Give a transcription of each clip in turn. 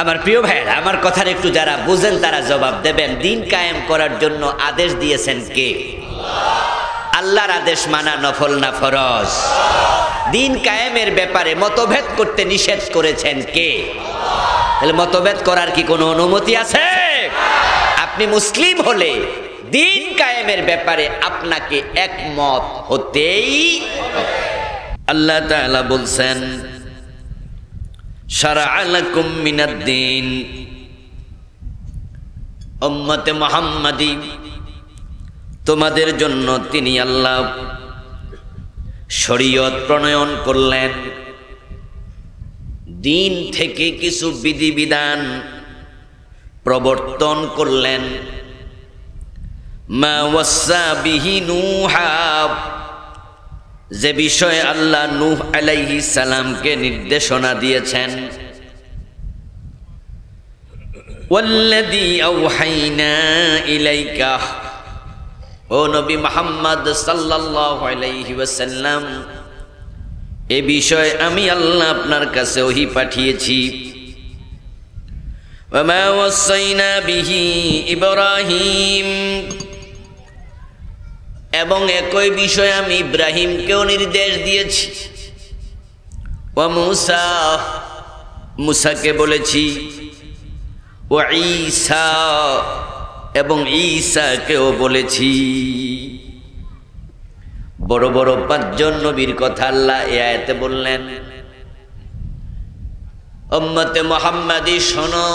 আমার প্রিয় ভাইয়েরা, আমার কথার একটু যারা বুঝেন তারা জবাব দেবেন। দিন কায়েম করার জন্য আদেশ দিয়েছেন কে? আল্লাহর আদেশ মানা নফল না ফরজ? দিন কায়েমের ব্যাপারে মতভেদ করতে নিষেধ করেছেন কে? তাহলে মতভেদ করার কি কোনো অনুমতি আছে? আপনি মুসলিম হলে দিন কায়েমের ব্যাপারে আপনাকে একমত হতেই হবে। আল্লাহ তাআলা বলছেন, শারা'a লাকুম মিনাদ-দীন, উম্মতে মুহাম্মাদি, তোমাদের জন্য তিনি আল্লাহ শরীয়ত প্রণয়ন করলেন। দিন থেকে কিছু বিধিবিধান প্রবর্তন করলেন। মা ওয়াসা বিহি নূহা, যে বিষয়ে আল্লাহ নূহ আলাইহিস সালামকে নির্দেশনা দিয়েছেন। ওয়াল্লাযী আওহাইনা ইলাইকা, ও নবী মুহাম্মদ সাল্লাল্লাহু আলাইহি ওয়াসাল্লাম, এ বিষয়ে আমি আল্লাহ আপনার কাছে ওহী পাঠিয়েছি। ওয়া মা ওয়াসাইনা বিহি ইব্রাহিম, এবং একই বিষয়ে আমি ইব্রাহিমকেও নির্দেশ দিয়েছি। ওয়া মূসা, মূসাকে বলেছি। ওয়া ঈসা, এবং ঈসাকেও বলেছি। বড় বড় পাঁচজন নবীর কথা আল্লাহ এই আয়াতে বললেন। উম্মতে মুহাম্মাদি শোনো,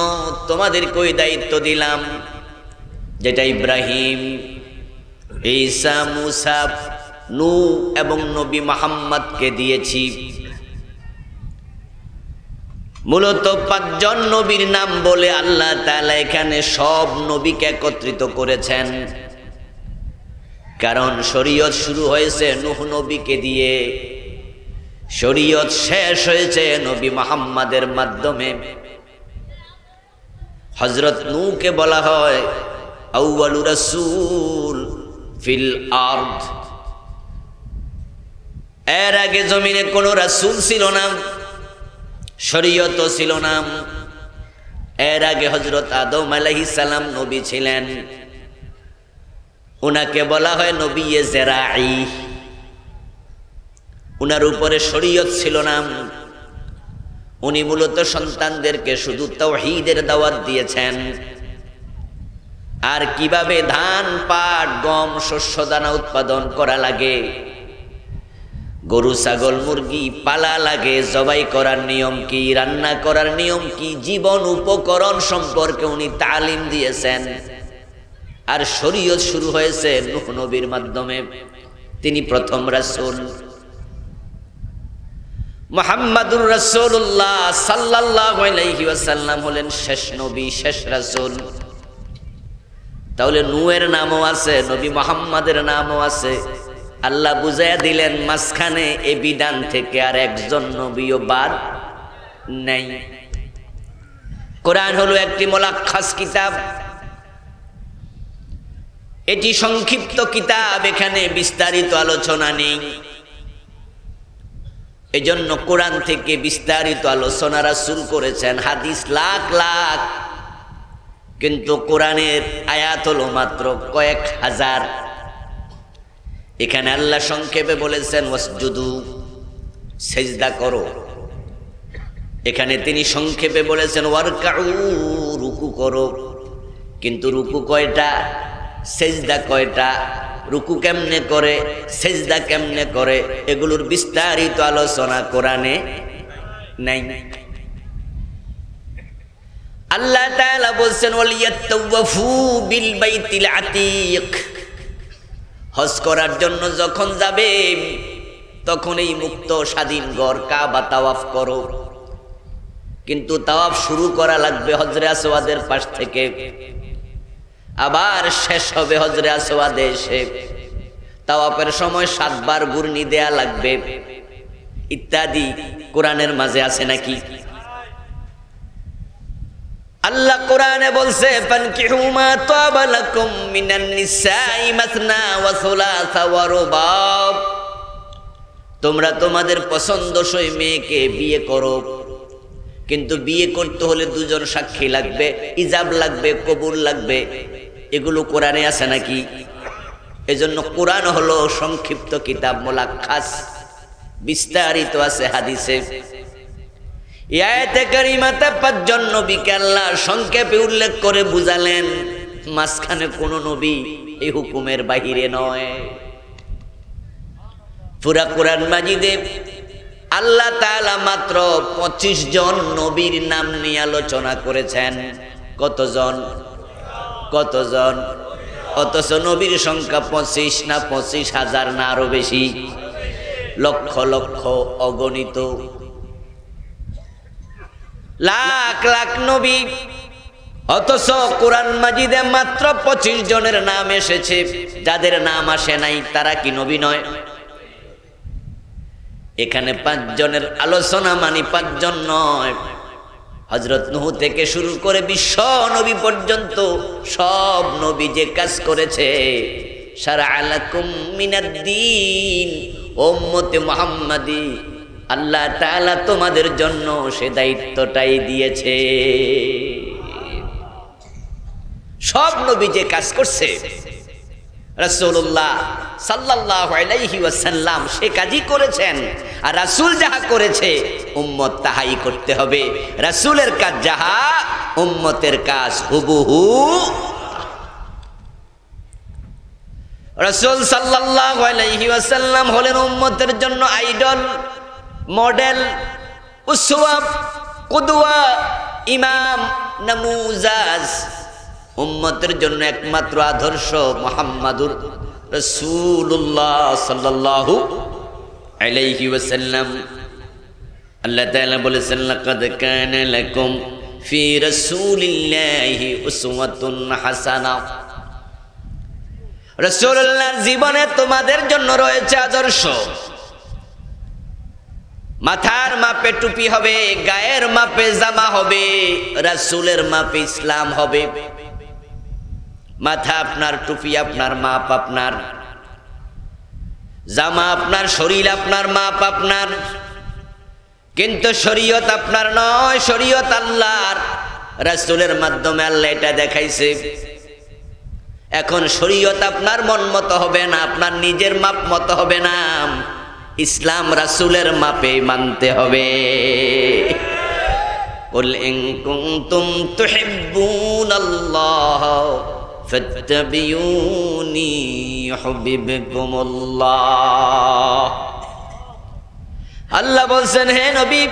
তোমাদেরকে ওই দায়িত্ব দিলাম যেটা ইব্রাহিম, ঈসা, মূসা, নূহ এবং নবী মুহাম্মদকে দিয়েছি। মূলত পাঁচজন নবীর নাম বলে আল্লাহ তাআলা এখানে সব নবীকে একত্রিত করেছেন। কারণ শরীয়ত শুরু হয়েছে নূহ নবীকে দিয়ে, শরীয়ত শেষ হয়েছে নবী মুহাম্মদের মাধ্যমে। হযরত নূহকে বলা হয় আউয়ালুর রাসূল ফিল আরদ। এর আগে জমিনে কোনো রাসূল ছিল না, শরীয়তও ছিল না। এর আগে হযরত আদম আলাইহিস সালাম নবী ছিলেন, উনাকে বলা হয় নবিয়ে জেরাই। উনার উপরে শরীয়ত ছিল না। উনি মূলত সন্তানদেরকে শুধু তাওহীদের দাওয়াত দিয়েছেন। আর কিভাবে ধান, পাট, গম, শস্য দানা উৎপাদন করা লাগে, গরু, ছাগল, মুরগি পালা লাগে, জবাই করার নিয়ম কি, রান্না করার নিয়ম কি, জীবন উপকরণ সম্পর্কে উনি তালিম দিয়েছেন। আর শরীয়ত শুরু হয়েছে নূহ নবীর মাধ্যমে, তিনি প্রথম রাসূল। মুহাম্মাদুর রাসূলুল্লাহ সাল্লাল্লাহু আলাইহি ওয়াসাল্লাম হলেন শেষ নবী, শেষ রাসূল। তাহলে নূহের নামও আছে, নবী মুহাম্মাদের নামও আছে। আল্লাহ বুঝাইয়া দিলেন মাঝখানে এই বিধান থেকে আর একজন নবীও বাদ নাই। কোরআন হলো একটি মুলাক্কাস কিতাব, এটি সংক্ষিপ্ত কিতাব, এখানে বিস্তারিত আলোচনা নেই। এজন্য কোরআন থেকে বিস্তারিত আলোচনা রাসূল করেছেন, হাদিস লাখ লাখ, কিন্তু কোরআনের আয়াত হলো মাত্র কয়েক হাজার। এখানে আল্লাহ সংক্ষেপে বলেছেন ওয়াসজুদু, সেজদা করো। এখানে তিনি সংক্ষেপে বলেছেন ওয়ারকাউ, রুকু করো। কিন্তু রুকু কয়টা, সেজদা কয়টা, রুকু কেমনে করে, সেজদা কেমনে করে, এগুলোর বিস্তারিত আলোচনা কোরআনে নাই। আল্লাহ তাআলা বলছেন ওয়ালিয়াতাওয়াফু বিল বাইতিল আতীক, হজ করার জন্য যখন যাবে তখন এই মুক্ত স্বাধীন ঘর কাবা তাওয়াফ করো। কিন্তু তাওয়াফ শুরু করা লাগবে হজরে আসওয়াদের পাশ থেকে, আবার শেষ হবে হজরে আসওয়াদে এসে। তাওয়াফের সময় 7 বার ঘুরনি দেয়া লাগবে, ইত্যাদি কোরআনের মাঝে আছে নাকি? আল্লাহ কোরআনে বলছে ফানকিহু মা তাবা লাকুম মিনান নিসাই মাসনা ওয়া সুলাসা ওয়া রুবাব, তোমরা তোমাদের পছন্দসই মেয়েকে বিয়ে করো। কিন্তু বিয়ে করতে হলে দুজন সাক্ষী লাগবে, ইজাব লাগবে, কবুল লাগবে। এগুলো কোরআনে আছে নাকি? এজন্য কোরআন হলো সংক্ষিপ্ত কিতাব, মুলাক্কাস, বিস্তারিত আছে হাদিসে। এই আয়াতে কারিমাতে পাঁচজন নবীকে আল্লাহ সংক্ষেপে উল্লেখ করে বুঝালেন, মাঝখানে কোন নবী এই হুকুমের বাহিরে নয়। পুরা কোরআন মাজিদে আল্লাহ তাআলা মাত্র 25 জন নবীর নাম নিয়ে আলোচনা করেছেন। কতজন? কতজন? অথচ নবীর সংখ্যা 25 না 25,000 না আরো বেশি? লক্ষ লক্ষ, অগণিত, লাখ লাখ নবী। অথচ কোরআন মাজিদে মাত্র 25 জনের নাম এসেছে। যাদের নাম আসে নাই তারা কি নবী নয়? এখানে 5 জনের আলোচনা, মানে 5 জন নয়। হযরত নূহ থেকে শুরু করে বিশ্ব নবী পর্যন্ত সব নবী যে কাজ করেছে, শারআ লাকুম মিনাদ-দ্বীন, উম্মতে মুহাম্মাদি, আল্লাহ তাআলা তোমাদের জন্য সে দায়িত্বটাই দিয়েছে। সব নবী যে কাজ করছে, রাসূলুল্লাহ সাল্লাল্লাহু আলাইহি ওয়াসাল্লাম সে কাজই করেছেন। আর রাসূল যাহা করেছে উম্মত তাহাই করতে হবে। রাসূলের কাজ যাহা, উম্মতের কাজ হুবহু। রাসূল সাল্লাল্লাহু আলাইহি ওয়াসাল্লাম হলেন উম্মতের জন্য আইডল, মডেল, উসওয়া, কুদওয়া, ইমাম, নামুজাজ। উম্মতের জন্য একমাত্র আদর্শ মুহাম্মাদুর রাসূলুল্লাহ সাল্লাল্লাহু আলাইহি ওয়াসাল্লাম। আল্লাহ তাআলা বলেছেন, লাকাদ কানা লাকুম ফি রাসূলিল্লাহি উসওয়াতুন হাসানাহ। রাসূলুল্লাহর জীবনে তোমাদের জন্য রয়েছে আদর্শ। মাথার মাপে টুপি হবে, গায়ের মাপে জামা হবে, রাসূলের মাপে ইসলাম হবে। মাথা আপনার, টুপি আপনার, মাপ আপনার, জামা আপনার, শরীর আপনার, মাপ আপনার। কিন্তু শরীয়ত আপনার নয়, শরীয়ত আল্লাহর। রাসূলের মাধ্যমে আল্লাহ এটা দেখাইছে। এখন শরীয়ত আপনার মন মতো হবে না, আপনার নিজের মাপ মতো হবে না। ইসলাম রাসূলের মাপে মানতে হবে। কুল ইন কুনতুম তুহিব্বুনাল্লাহ ফাত্তাবিউনি ইউহিব্বুকুমুল্লাহ। আল্লাহ বলছেন, হে নবী,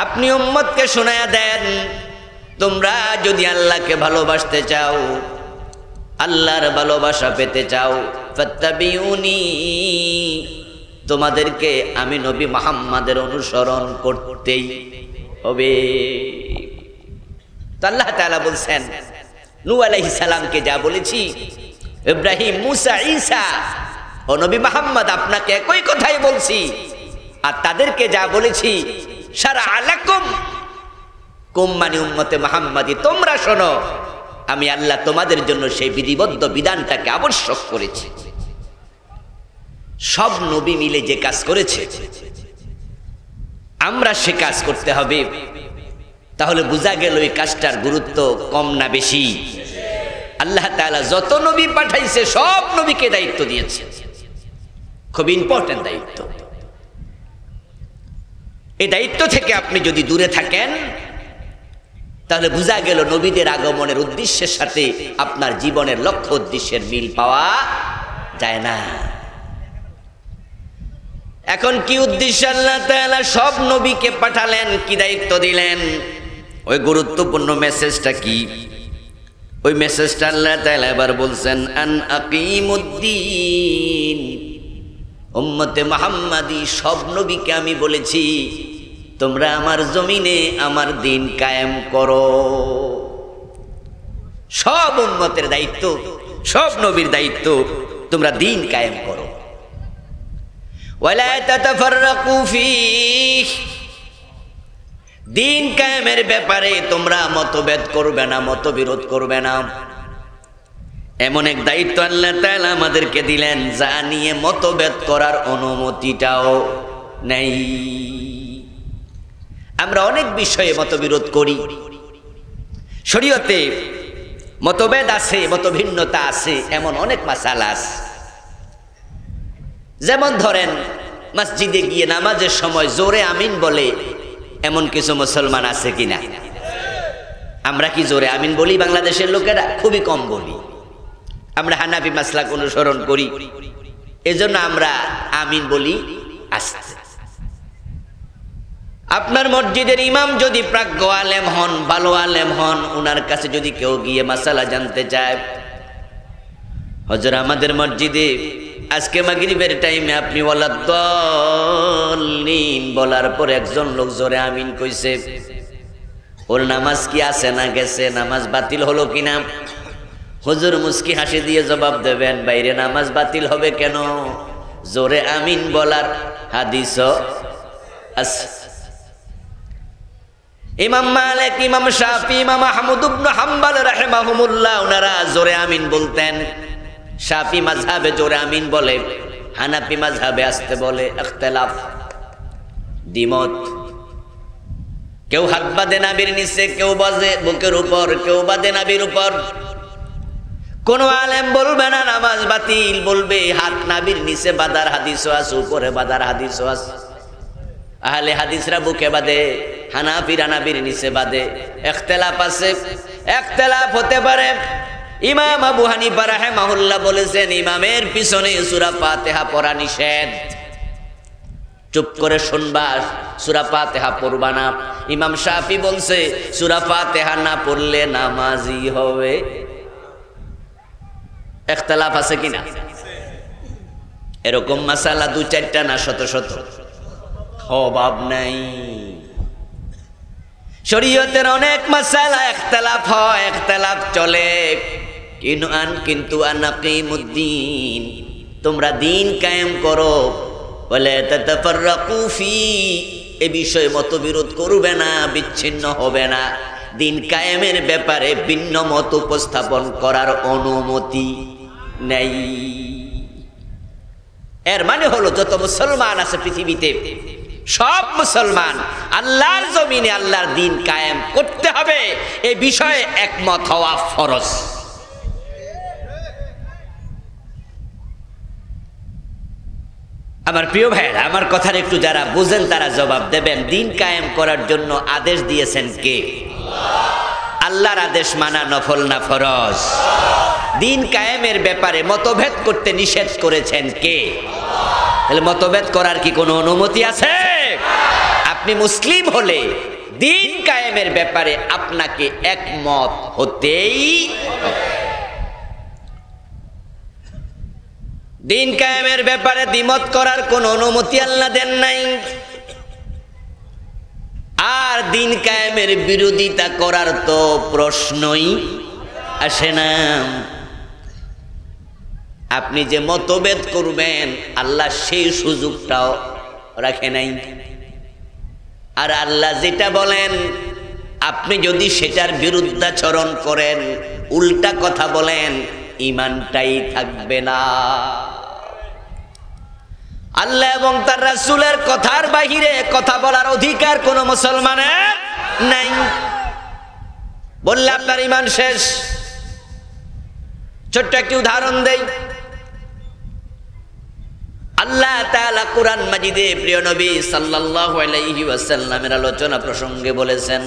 আপনি উম্মতকে শোনায়া দেন, তোমরা যদি আল্লাহকে ভালোবাসতে চাও, আল্লাহর ভালোবাসা পেতে চাও, ফাত্তাবিউনি, তোমাদেরকে আমি নবী মুহাম্মাদের অনুসরণ করতেই হবে। তো আল্লাহ তাআলা বলছেন, নূহ আলাইহিস সালামকে যা বলেছি, ইব্রাহিম, মুসা, ঈসা ও নবী মুহাম্মদ আপনাকে একই কথাই বলছি। আর তাদেরকে যা বলেছি, শারআ লাকুম, কুম মানে উম্মতে মুহাম্মাদি, তোমরা শোনো, আমি আল্লাহ তোমাদের জন্য সেই বিধিবদ্ধ বিধানটাকে আবশ্যক করেছি। সব নবী মিলে যে কাজ করেছে, আমরা সে কাজ করতে হবে। তাহলে বোঝা গেল এই কাজটার গুরুত্ব কম না বেশি? আল্লাহ তাআলা যত নবী পাঠাইছে সব নবীকে দায়িত্ব দিয়েছে, খুব ইম্পর্টেন্ট দায়িত্ব। এই দায়িত্ব থেকে আপনি যদি দূরে থাকেন, তাহলে বোঝা গেল নবীদের আগমনের উদ্দেশ্যের সাথে আপনার জীবনের লক্ষ্য উদ্দেশ্যের মিল পাওয়া যায় না। এখন কি উদ্দেশ্য আল্লাহ তাআলা সব নবীকে পাঠালেন, কি দায়িত্ব দিলেন? ওই গুরুত্বপূর্ণ মেসেজটা কি? ওই মেসেজটা আল্লাহ তাআলা এবার বলছেন, আন আকিমুদ্দিন। উম্মতে মুহাম্মাদি সব নবীকে আমি বলেছি, তোমরা আমার জমিনে আমার দিন কায়েম করো। সব উম্মতের দায়িত্ব, সব নবীর দায়িত্ব, তোমরা দিন কায়েম করো। ওয়ালা তাতাফাররাকু ফীহ, দিন কায়েমের ব্যাপারে তোমরা মতভেদ করবে না, মতবিরোধ করবে না। এমন এক দায়িত্ব আল্লাহ তাআলা আমাদেরকে দিলেন, যা নিয়ে মতভেদ করার অনুমতিটাও নেই। আমরা অনেক বিষয়ে মতবিরোধ করি, শরীয়তে মতভেদ আছে, মতভিন্নতা আছে, এমন অনেক মাসালা আছে। যেমন ধরেন মসজিদে গিয়ে নামাজের সময় জোরে আমিন বলে এমন কিছু মুসলমান আছে কিনা? আমরা কি জোরে আমিন বলি? বাংলাদেশের লোকেরা খুবই কম বলি। আমরা হানাফি মাসলাক অনুসরণ করি, এজন্য আমরা আমিন বলি আস্তে। আপনার মসজিদের ইমাম যদি প্রাজ্ঞ আলেম হন, ভালো আলেম হন, উনার কাছে যদি কেউ গিয়ে মাসালা জানতে চায়, হযরত আমাদের মসজিদে আজকে মাগরিবের টাইমে আপনি ওয়ালাদ্দাল্লিন বলার পর একজন লোক জোরে আমিন কইছে, ওর নামাজ কি আছে না গেছে, নামাজ বাতিল হলো কিনা? হুজুর মুস্কি হাসি দিয়ে জবাব দেবেন, বাইরে নামাজ বাতিল হবে কেন? জোরে আমিন বলার হাদিস আছে। ইমাম মালিক, ইমাম শাফি, ইমাম আহমদ ইবনে হাম্বল রাহিমাহুমুল্লাহ ওনারা জোরে আমিন বলতেন। শাফি মাযহাবে জোরে আমিন বলে, হানাফি মাযহাবে আস্তে বলে। ইখতিলাফ, দ্বিমত। কেউ হাত বাঁধে নাভির নিচে, কেউ বাজে বুকের উপর, কেউ বাঁধে নাভির উপর। কোন আলেম বলবে না নামাজ বাতিল, বলবে হাত নাভির নিচে বাঁধার হাদিসও আছে, উপরে বাঁধার হাদিসও আছে। আহলে হাদিসরা বুকে বাঁধে, হানাফিরা নাভির নিচে বাঁধে। ইখতিলাফ আছে, ইখতিলাফ হতে পারে। ইমাম আবু হানিফা রাহিমাহুল্লাহ বলেছেন ইমামের পিছনে সূরা ফাতিহা পড়া নিষেধ, চুপ করে শুনবা, সূরা ফাতিহা পড়বা না। ইমাম শাফি বলছে সূরা ফাতিহা না পড়লে নামাজি হবে। ইখতিলাফ আছে কিনা? এরকম মাসালা দু চারটা না শত শত, অভাব নাই। শরীয়তের অনেক মাসালা ইখতিলাফ হয়, ইখতিলাফ চলে। কিন্তু আনাকিমুদ্দিন, তোমরা দিন কায়েম করো, বলে তাতাফাররাকু ফি, এ বিষয়ে মতবিরোধ করবে না, বিচ্ছিন্ন হবে না। দিন কায়েমের ব্যাপারে ভিন্ন মত উপস্থাপন করার অনুমতি নেই। এর মানে হলো যত মুসলমান আছে পৃথিবীতে, সব মুসলমান আল্লাহর জমিনে আল্লাহর দিন কায়েম করতে হবে, এই বিষয়ে একমত হওয়া ফরজ। আমার প্রিয় ভাইরা, আমার কথার একটু যারা বুঝেন তারা জবাব দেবেন। দিন কায়েম করার জন্য আদেশ দিয়েছেন কে? আল্লাহর আদেশ মানা নফল না ফরজ? দিন কায়েমের ব্যাপারে মতভেদ করতে নিষেধ করেছেন কে? তাহলে মতভেদ করার কি কোনো অনুমতি আছে? আপনি মুসলিম হলে দিন কায়েমের ব্যাপারে আপনাকে একমত হতেই হবে। দিন কায়েমের ব্যাপারে দ্বিমত করার কোন অনুমতি আল্লাহ দেন নাই। আর দিন কায়েমের বিরোধিতা করার তো প্রশ্নই আসে না। আপনি যে মতভেদ করবেন আল্লাহ সেই সুযোগটাও রাখে নাই। আর আল্লাহ যেটা বলেন আপনি যদি সেটার বিরুদ্ধাচরণ করেন, উল্টা কথা বলেন, ঈমানটাই থাকবে না। আল্লাহ এবং তার রাসূলের কথার বাহিরে কথা বলার অধিকার কোন মুসলমানের নাই। বললে আপনার ঈমান শেষ। ছোট্ট একটি উদাহরণ দেই। আল্লাহ তাআলা কুরআন মাজিদে প্রিয় নবী সাল্লাল্লাহু আলাইহি ওয়াসাল্লামের আলোচনা প্রসঙ্গে বলেছেন,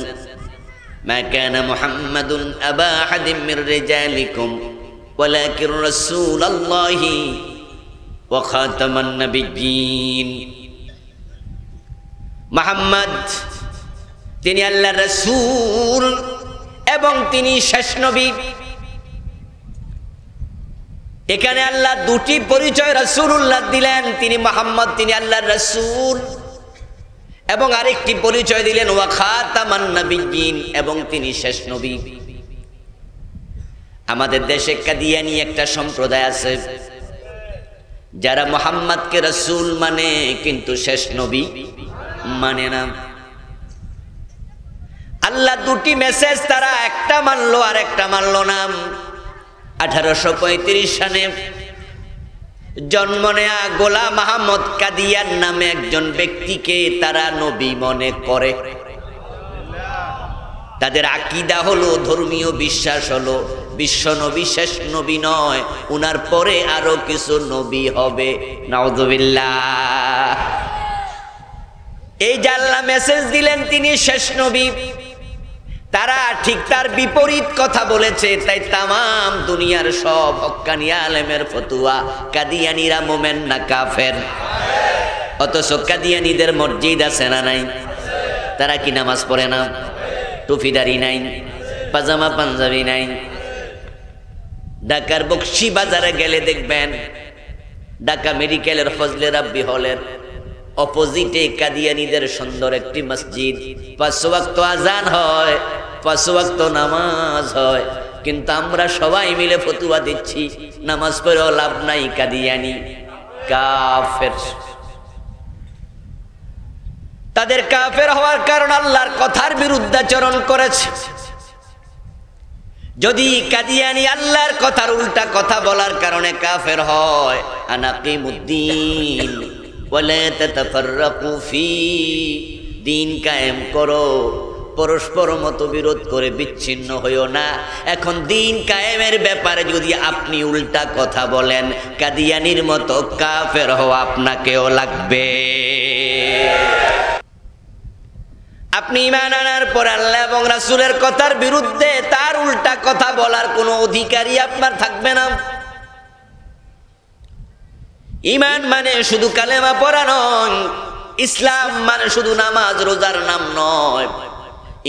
মা কানা মুহাম্মাদুন আবা আহাদিম মির রিজালিকুম ওয়ালাকিন রাসূলুল্লাহি ওয়া খাতামান নাবিয়্যিন। মুহাম্মদ তিনি আল্লাহর রাসূল এবং তিনি শেষ নবী। এখানে আল্লাহ দুটি পরিচয় রাসূলুল্লাহ দিলেন, তিনি মুহাম্মদ, তিনি আল্লাহর রাসূল, এবং আরেকটি পরিচয় দিলেন ওয়া খাতামান নাবিয়্যিন, এবং তিনি শেষ নবী। আমাদের দেশে কাদিয়ানী একটা সম্প্রদায় আছে যারা মুহাম্মদকে রাসূল মানে কিন্তু শেষ নবী মানে না। আল্লাহ দুটি মেসেজ তারা একটা মানলো আর একটা মানলো না। 1835 সালে জন্ম নেয়া গোলাম আহমদ কাদিয়ান নামে একজন ব্যক্তিকে তারা নবী মনে করে। তাদের আকীদা হলো, ধর্মীয় বিশ্বাস হলো বিশ্ব নবী শেষ নবী নয়, উনার পরে আরো কিছু নবী হবে। নাউযুবিল্লাহ। এই যে আল্লাহ মেসেজ দিলেন তিনি শেষ নবী, তারা ঠিক তার বিপরীত কথা বলেছে। তাই তামাম দুনিয়ার সব হক্কানি আলেমের ফতুয়া, কাদিয়ানীরা মোমেন না কাফের? অথচ কাদিয়ানীদের মসজিদ আছে না নাই? তারা কি নামাজ পড়ে না? টুপিদারি নাই, পাজামা পাঞ্জাবি নাই। ঢাকার বকশী বাজারে গেলে দেখবেন ঢাকা মেডিকেলের ফজলে রাব্বি হলের অপোজিটে কাদিয়ানীদের সুন্দর একটি মসজিদ। 5 ওয়াক্ত আজান হয়, 5 ওয়াক্ত নামাজ হয়, কিন্তু আমরা সবাই মিলে ফতুয়া দিচ্ছি নামাজ পড়েও লাভ নাই, কাদিয়ানী কাফের। তাদের কাফের হওয়ার কারণ আল্লাহর কথার বিরুদ্ধাচরণ করেছে। যদি কাদিয়ানী আল্লাহর কথার উল্টা কথা বলার কারণে কাফের হয়, আনাকিমুদ্দিন ওয়ালা তাতাফাররাকু ফি, দিন কায়েম করো, পরস্পর মতবিরোধ করে বিচ্ছিন্ন হইও না। এখন দিন কায়েমের ব্যাপারে যদি আপনি উল্টা কথা বলেন, কাদিয়ানীর মতো কাফের হওয়া আপনাকেও লাগবে। আপনি ঈমান আনার পর আল্লাহ এবং রাসূলের কথার বিরুদ্ধে তার উল্টা কথা বলার কোনো অধিকারই আপনার থাকবে না। ঈমান মানে শুধু কালেমা পড়া নয়, ইসলাম মানে শুধু নামাজ রোজার নাম নয়।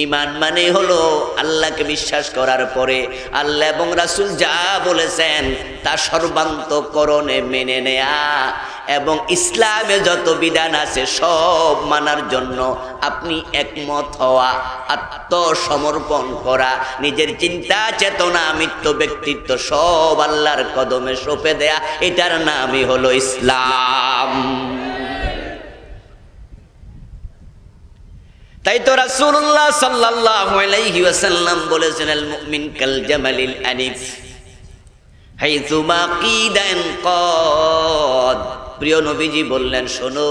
ঈমান মানে হলো আল্লাহকে বিশ্বাস করার পরে আল্লাহ এবং রাসূল যা বলেছেন তা সর্বান্তকরণে মেনে নেয়া, এবং ইসলামে যত বিধান আছে সব মানার জন্য আপনি একমত হওয়া, আত্মসমর্পণ করা, নিজের চিন্তা চেতনা মৃত্যু ব্যক্তিত্ব সব আল্লাহর কদমে সঁপে দেয়া, এটার নামই হলো ইসলাম। তাই তো রাসূলুল্লাহ সাল্লাল্লাহু আলাইহি ওয়াসাল্লাম বলেছেন, আল মুমিন কাল জামালিল আনিফ হাইসুমা কিদান কদ। প্রিয় নবীজি বললেন, শোনো,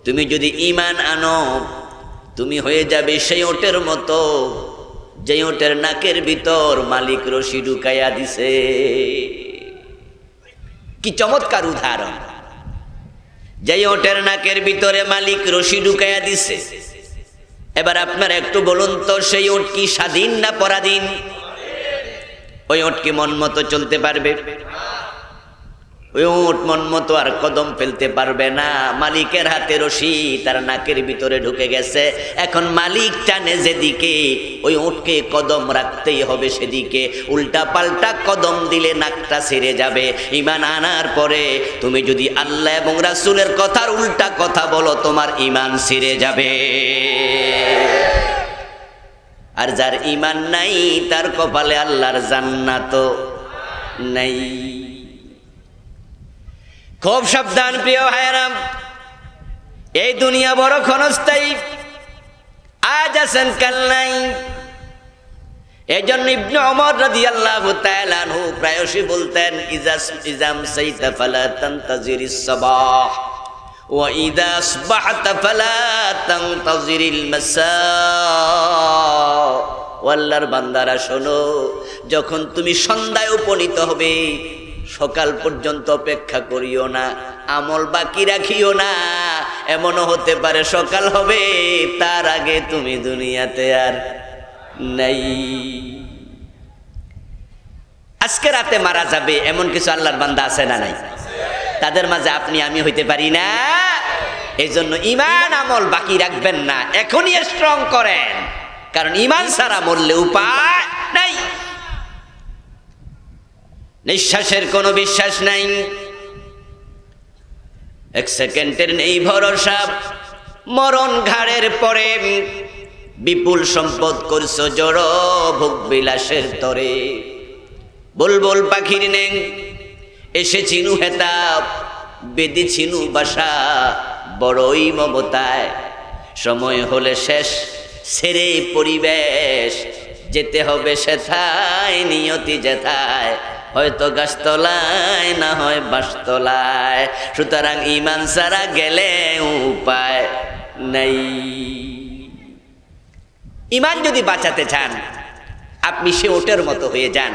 তুমি যদি ঈমান আনো তুমি হয়ে যাবে সেই ওটের মতো যে ওটের নাকের ভিতর মালিক রশি ঢুকাইয়া দিছে। কি চমৎকার উদাহরণ! যে ওটের নাকের ভিতরে মালিক রশি ঢুকাইয়া দিছে। এবার আপনারা একটু বলুন তো, সেই ওট কি স্বাধীন না পরাধীন? ওই ওট কি মন মতো চলতে পারবে? ওই ওট মন মতো আর কদম ফেলতে পারবে না। মালিকের হাতে রশি তার নাকের ভিতরে ঢুকে গেছে, এখন মালিক টানে যেদিকে ওই ওটকে কদম রাখতেই হবে সেদিকে। উল্টা পাল্টা কদম দিলে নাকটা ছিঁড়ে যাবে। ঈমান আনার পরে তুমি যদি আল্লাহ এবং রাসূলের কথার উল্টা কথা বলো, তোমার ঈমান ছিঁড়ে যাবে। আর যার ঈমান নাই তার কপালে আল্লাহর জান্নাত নাই। খুব সাবধান প্রিয় ভাইরা, এই দুনিয়া বড় ক্ষণস্থায়ী, আজ আছেন কাল নাই। এই জন্য ইবনে ওমর রাদিয়াল্লাহু তাআলা আনহু প্রায়শই বলতেন, ইজাম সাইতা ফালা তানতাজিরিস সাবাহ ওয়া ইযা আসবাহতা ফালা তানতাজিরিল মাসা। আল্লাহর বান্দারা শোনো, যখন তুমি সন্ধ্যায় উপনীত হবে সকাল পর্যন্ত অপেক্ষা করিও না, আমল বাকি রাখিও না। এমনও হতে পারে সকাল হবে তার আগে তুমি দুনিয়াতে আর নাই। আজকে রাতে মারা যাবে এমন কিছু আল্লাহর বান্দা আছে না নাই? তাদের মাঝে আপনি আমি হইতে পারি না। এই জন্য ঈমান আমল বাকি রাখবেন না, এখনই স্ট্রং করেন, কারণ ঈমান ছাড়া মরলে উপায় নাই। নিঃশ্বাসের কোনো বিশ্বাস নাই, এক সেকেন্ডের নেই ভরসা। মরণ ঘাড়ের পরে, বিপুল সম্পদ করছো জড় ভোগ বিলাসের তরে। বুলবুল পাখির নেং এসেছিনু হেতাব, বেঁধেছিনু বাসা বড়ই মমতায়। সময় হলে শেষ ছেড়ে পরিবেশ, যেতে হবে সেথায় নিয়তি যেথায়, হয়তো গাছতলায় না হয় বাঁশতলায়। সুতরাং ঈমান ছাড়া গেলে উপায় নাই। ঈমান যদি বাঁচাতে চান আপনি সে ওটের মতো হয়ে যান,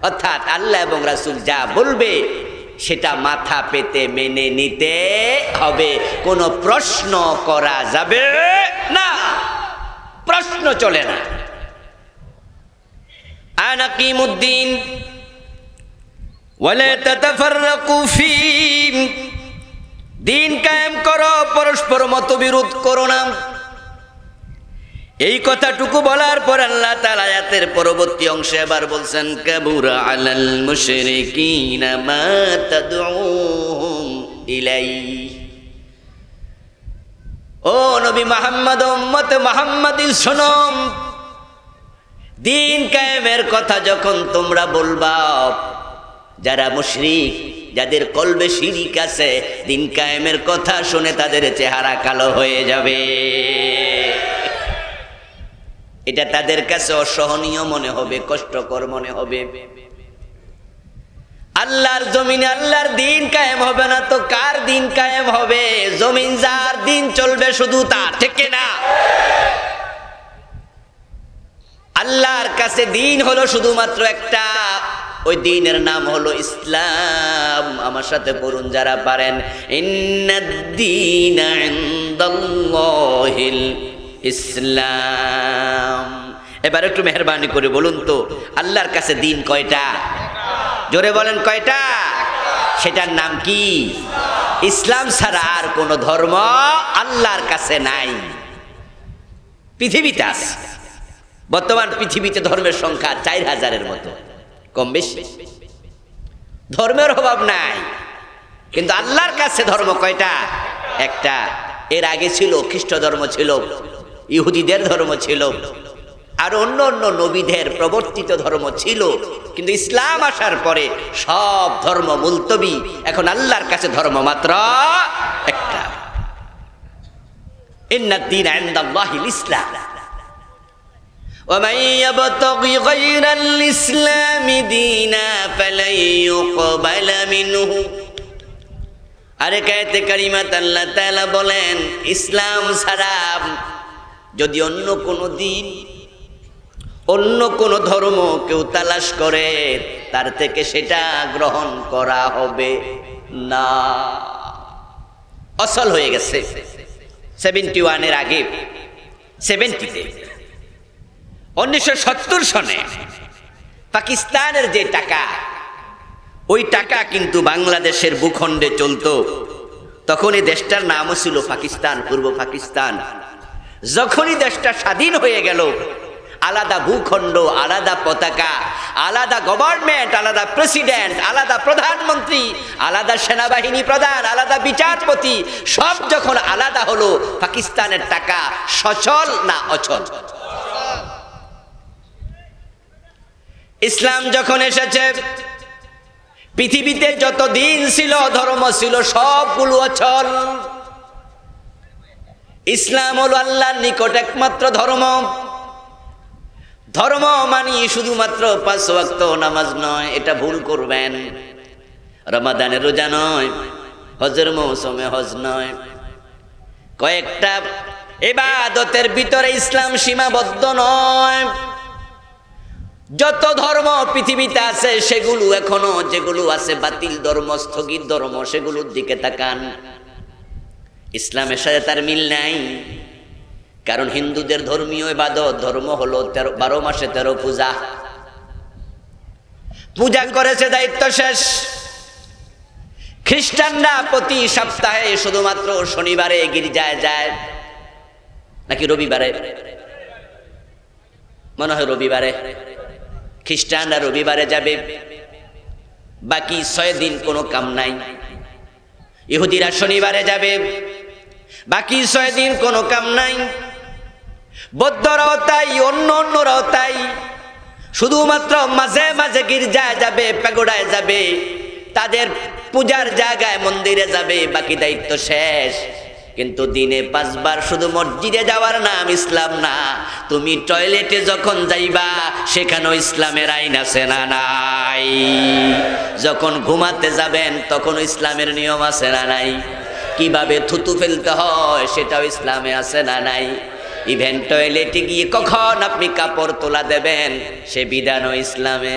অর্থাৎ আল্লাহ এবং রাসূল যা বলবে সেটা মাথা পেতে মেনে নিতে হবে, কোনো প্রশ্ন করা যাবে না, প্রশ্ন চলে না। আনাকিমুদ্দিন ওয়ালা তাতাফাররাকু ফী, দিন কায়েম করো, পরস্পর মতবিরোধ করো না। এই কথাটুকু বলার পর আল্লাহ তাআলা আয়াতের পরবর্তী অংশে আবার বলছেন কাবুরা আলাল মুশরিকিনা মা তাদউহুম ইলাইহি। ও নবী মুহাম্মদ, উম্মত মুহাম্মাদি শোনো, দিন কায়েমের কথা যখন তোমরা বলবা, যারা মুশরিক, যাদের কলবে শিরিক আছে, দিন কায়েমের কথা শুনে তাদের চেহারা কালো হয়ে যাবে। এটা তাদের কাছে অসহনীয় মনে হবে, কষ্টকর মনে হবে। আল্লাহর জমিনে আল্লাহর দিন কায়েম হবে না তো কার দিন কায়েম হবে? জমিন যার, দিন চলবে শুধু তার, ঠিক না? আল্লাহর কাছে দিন হলো শুধুমাত্র একটা, ওই দিনের নাম হলো ইসলাম। আমার সাথে পড়ুন যারা পারেন, ইন্নাদ-দীনা ইনদাল্লাহিল ইসলাম। এবার একটু মেহরবানি করে বলুন তো আল্লাহর কাছে দিন কয়টা? জোরে বলেন কয়টা? সেটার নাম কি? ইসলাম ছাড়া আর কোন ধর্ম আল্লাহর কাছে নাই। পৃথিবীতে আছে, বর্তমান পৃথিবীতে ধর্মের সংখ্যা 4000-এর মতো, কম বেশি। ধর্মের অভাব নাই, কিন্তু আল্লাহর কাছে ধর্ম কয়টা? একটা। এর আগে ছিল খ্রিস্ট ধর্ম, ছিল ইহুদিদের ধর্ম, ছিল আর অন্য অন্য নবীদের প্রবর্তিত ধর্ম ছিল, কিন্তু ইসলাম আসার পরে সব ধর্ম মুলতবি। এখন আল্লাহর কাছে ধর্ম মাত্র একটা, ইন্নাদ-দীনা ইনদাল্লাহিল ইসলাম। ومن يبتغي غير الإسلام دينا فلن يقبل منه। আরেক আয়াতে কারিমাত আল্লাহ তাআলা বলেন, ইসলাম ছাড়া যদি অন্য কোনো দিন, অন্য কোনো ধর্ম কেউ তালাশ করে, তার থেকে সেটা গ্রহণ করা হবে না। অসল হয়ে গেছে 71-এর আগে, 70-তে 1970 সনে পাকিস্তানের যে টাকা, ওই টাকা কিন্তু বাংলাদেশের ভূখণ্ডে চলতো। তখন এই দেশটার নামও ছিল পাকিস্তান, পূর্ব পাকিস্তান। যখনই দেশটা স্বাধীন হয়ে গেল, আলাদা ভূখণ্ড, আলাদা পতাকা, আলাদা গভর্নমেন্ট, আলাদা প্রেসিডেন্ট, আলাদা প্রধানমন্ত্রী, আলাদা সেনাবাহিনী প্রধান, আলাদা বিচারপতি, সব যখন আলাদা হলো, পাকিস্তানের টাকা সচল না অচল? ইসলাম যখন এসেছে, পৃথিবীতে যত দিন ছিল, ধর্ম ছিল, সবগুলো অচল। ইসলাম হলো আল্লাহর নিকট একমাত্র ধর্ম। ধর্ম মানি শুধুমাত্র 5 ওয়াক্ত নামাজ নয়, এটা ভুল করবেন। রমাদানের রোজা নয়, হজের মৌসুমে হজ নয়, কয়েকটা ইবাদতের ভিতরে ইসলাম সীমাবদ্ধ নয়। যত ধর্ম পৃথিবীতে আছে সেগুলো এখনো, যেগুলো আছে বাতিল ধর্ম, স্থগিত ধর্ম, সেগুলোর দিকে তাকান। ইসলামের সাথে তার মিল নাই। কারণ হিন্দুদের ধর্মীয় ইবাদত ধর্ম হলো 12 মাসে 13 পূজা। পূজা করেছে, দায়িত্ব শেষ। খ্রিস্টানরা প্রতি সপ্তাহে শুধুমাত্র শনিবারে গির্জায় যায়, নাকি রবিবারে? মনে হয় রবিবারে। খ্রিস্টানরা রবিবারে যাবে, বাকি 6 দিন কোনো কাম নাই। ইহুদিরা শনিবারে যাবে, বাকি 6 দিন কোনো কাম নাই। বৌদ্ধরাও তাই, অন্য অন্যরাও তাই। শুধুমাত্র মাঝে মাঝে গির্জায় যাবে, প্যাগোডায় যাবে, তাদের পূজার জায়গায় মন্দিরে যাবে, বাকি দায়িত্ব শেষ। কিন্তু দিনে 5 বার শুধু মসজিদে যাওয়ার নাম ইসলাম না। তুমি টয়লেটে যখন যাইবা, সেখানেও ইসলামের আইন আছে না নাই? যখন ঘুমাতে যাবেন তখন ইসলামের নিয়ম আছে না নাই? কিভাবে থুতু ফেলতে হয় সেটাও ইসলামে আছে না নাই? ইভেন টয়লেটে গিয়ে কখন আপনি কাপড় তোলা দেবেন সে বিধানও ইসলামে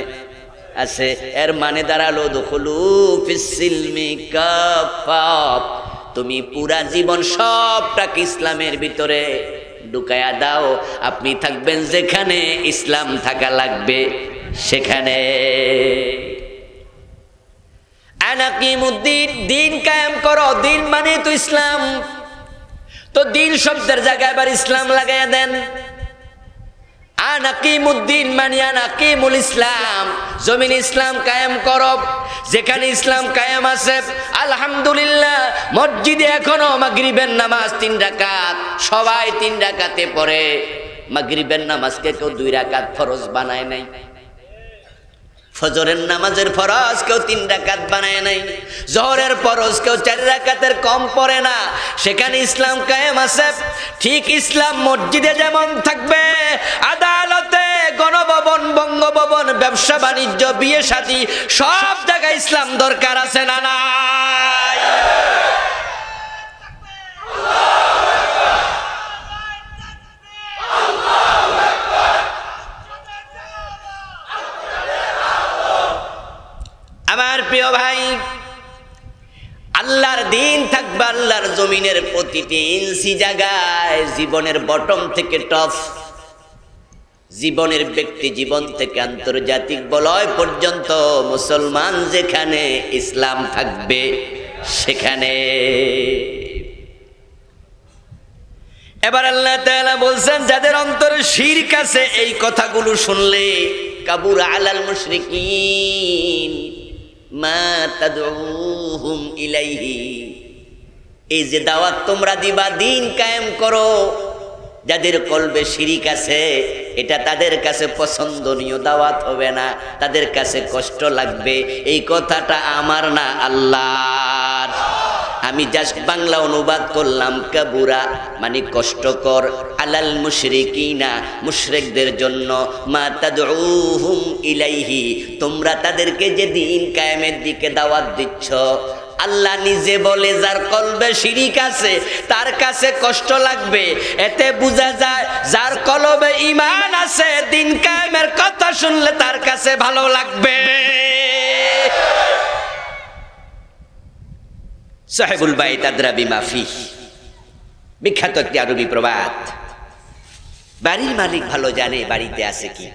আছে। এর মানে দাঁড়ালো দুখুলু ফিস সিলমি কাফা, তুমি পুরা জীবন সবটাকে ইসলামের ভিতরে ঢুকায়া দাও, আপনি থাকবেন যেখানে ইসলাম থাকা লাগবে সেখানে। আনাকিমুদ্দিন, দিন কায়েম করো। দিন মানে তো ইসলাম, তো দিন শব্দের জায়গায় এবার ইসলাম লাগাইয়া দেন। আনাকিমুদ্দিন মানে আনাকিমুল ইসলাম, জমিন ইসলাম কায়েম করো। যেখানে ইসলাম কায়েম আছে আলহামদুলিল্লাহ। মসজিদে এখনো মাগরিবের নামাজ 3 রাকাত, সবাই 3 রাকাতে পড়ে। মাগরিবের নামাজকে কেউ 2 রাকাত ফরজ বানায় নাই, ফজরের নামাজের ফরজ কেউ 3 রাকাত বানায় নাই, জোহরের ফরজ কেউ 4 রাকাতের কম পড়ে না। সেখানে ইসলাম কায়েম আছে। ঠিক ইসলাম মসজিদে যেমন থাকবে, আদালতে, গণভবন, বঙ্গভবন, ব্যবসা বাণিজ্য, বিয়ে শাদী সব জায়গায় ইসলাম দরকার আছে না নাই? আমার প্রিয় ভাই, আল্লাহর দিন থাকবে আল্লাহর জমিনের প্রতিটি ইঞ্চি জায়গায়, জীবনের বটম থেকে টপ, জীবনের ব্যক্তি জীবন থেকে আন্তর্জাতিক বলয় পর্যন্ত মুসলমান যেখানে ইসলাম থাকবে সেখানে। এবার আল্লাহ তাআলা বলছেন যাদের অন্তরে শিরক আছে, এই কথাগুলো শুনলে কাবুর আলাল মুশরিকিন মা তাদউহুম ইলাইহি, এই যে দাওয়াত তোমরা দিবা, দিন কায়েম করো, যাদের কলবে শিরিক আছে এটা তাদের কাছে পছন্দনীয় দাওয়াত হবে না, তাদের কাছে কষ্ট লাগবে। এই কথাটা আমার না, আল্লাহর। আমি জাস্ট বাংলা অনুবাদ করলাম। কাবুরা মানে কষ্টকর, আলাল মুশরিকিনা মুশরিকদের জন্য, মা তাদউহুম ইলাইহি তোমরা তাদেরকে যে দিন কায়েমের দিকে দাওয়াত দিচ্ছ, আল্লাহ নিজে বলে যার কলবে শিরিক আছে তার কাছে কষ্ট লাগবে। এতে বোঝা যায় যার কলবে ঈমান আছে দিন কায়েমের কথা শুনলে তার কাছে ভালো লাগবে। সাহেবুল বাইত আদরা বিমা ফিহি, বিখ্যাত একটি আরবি প্রবাদ। বাড়ির মালিক ভালো জানে বাড়িতে আছে কি।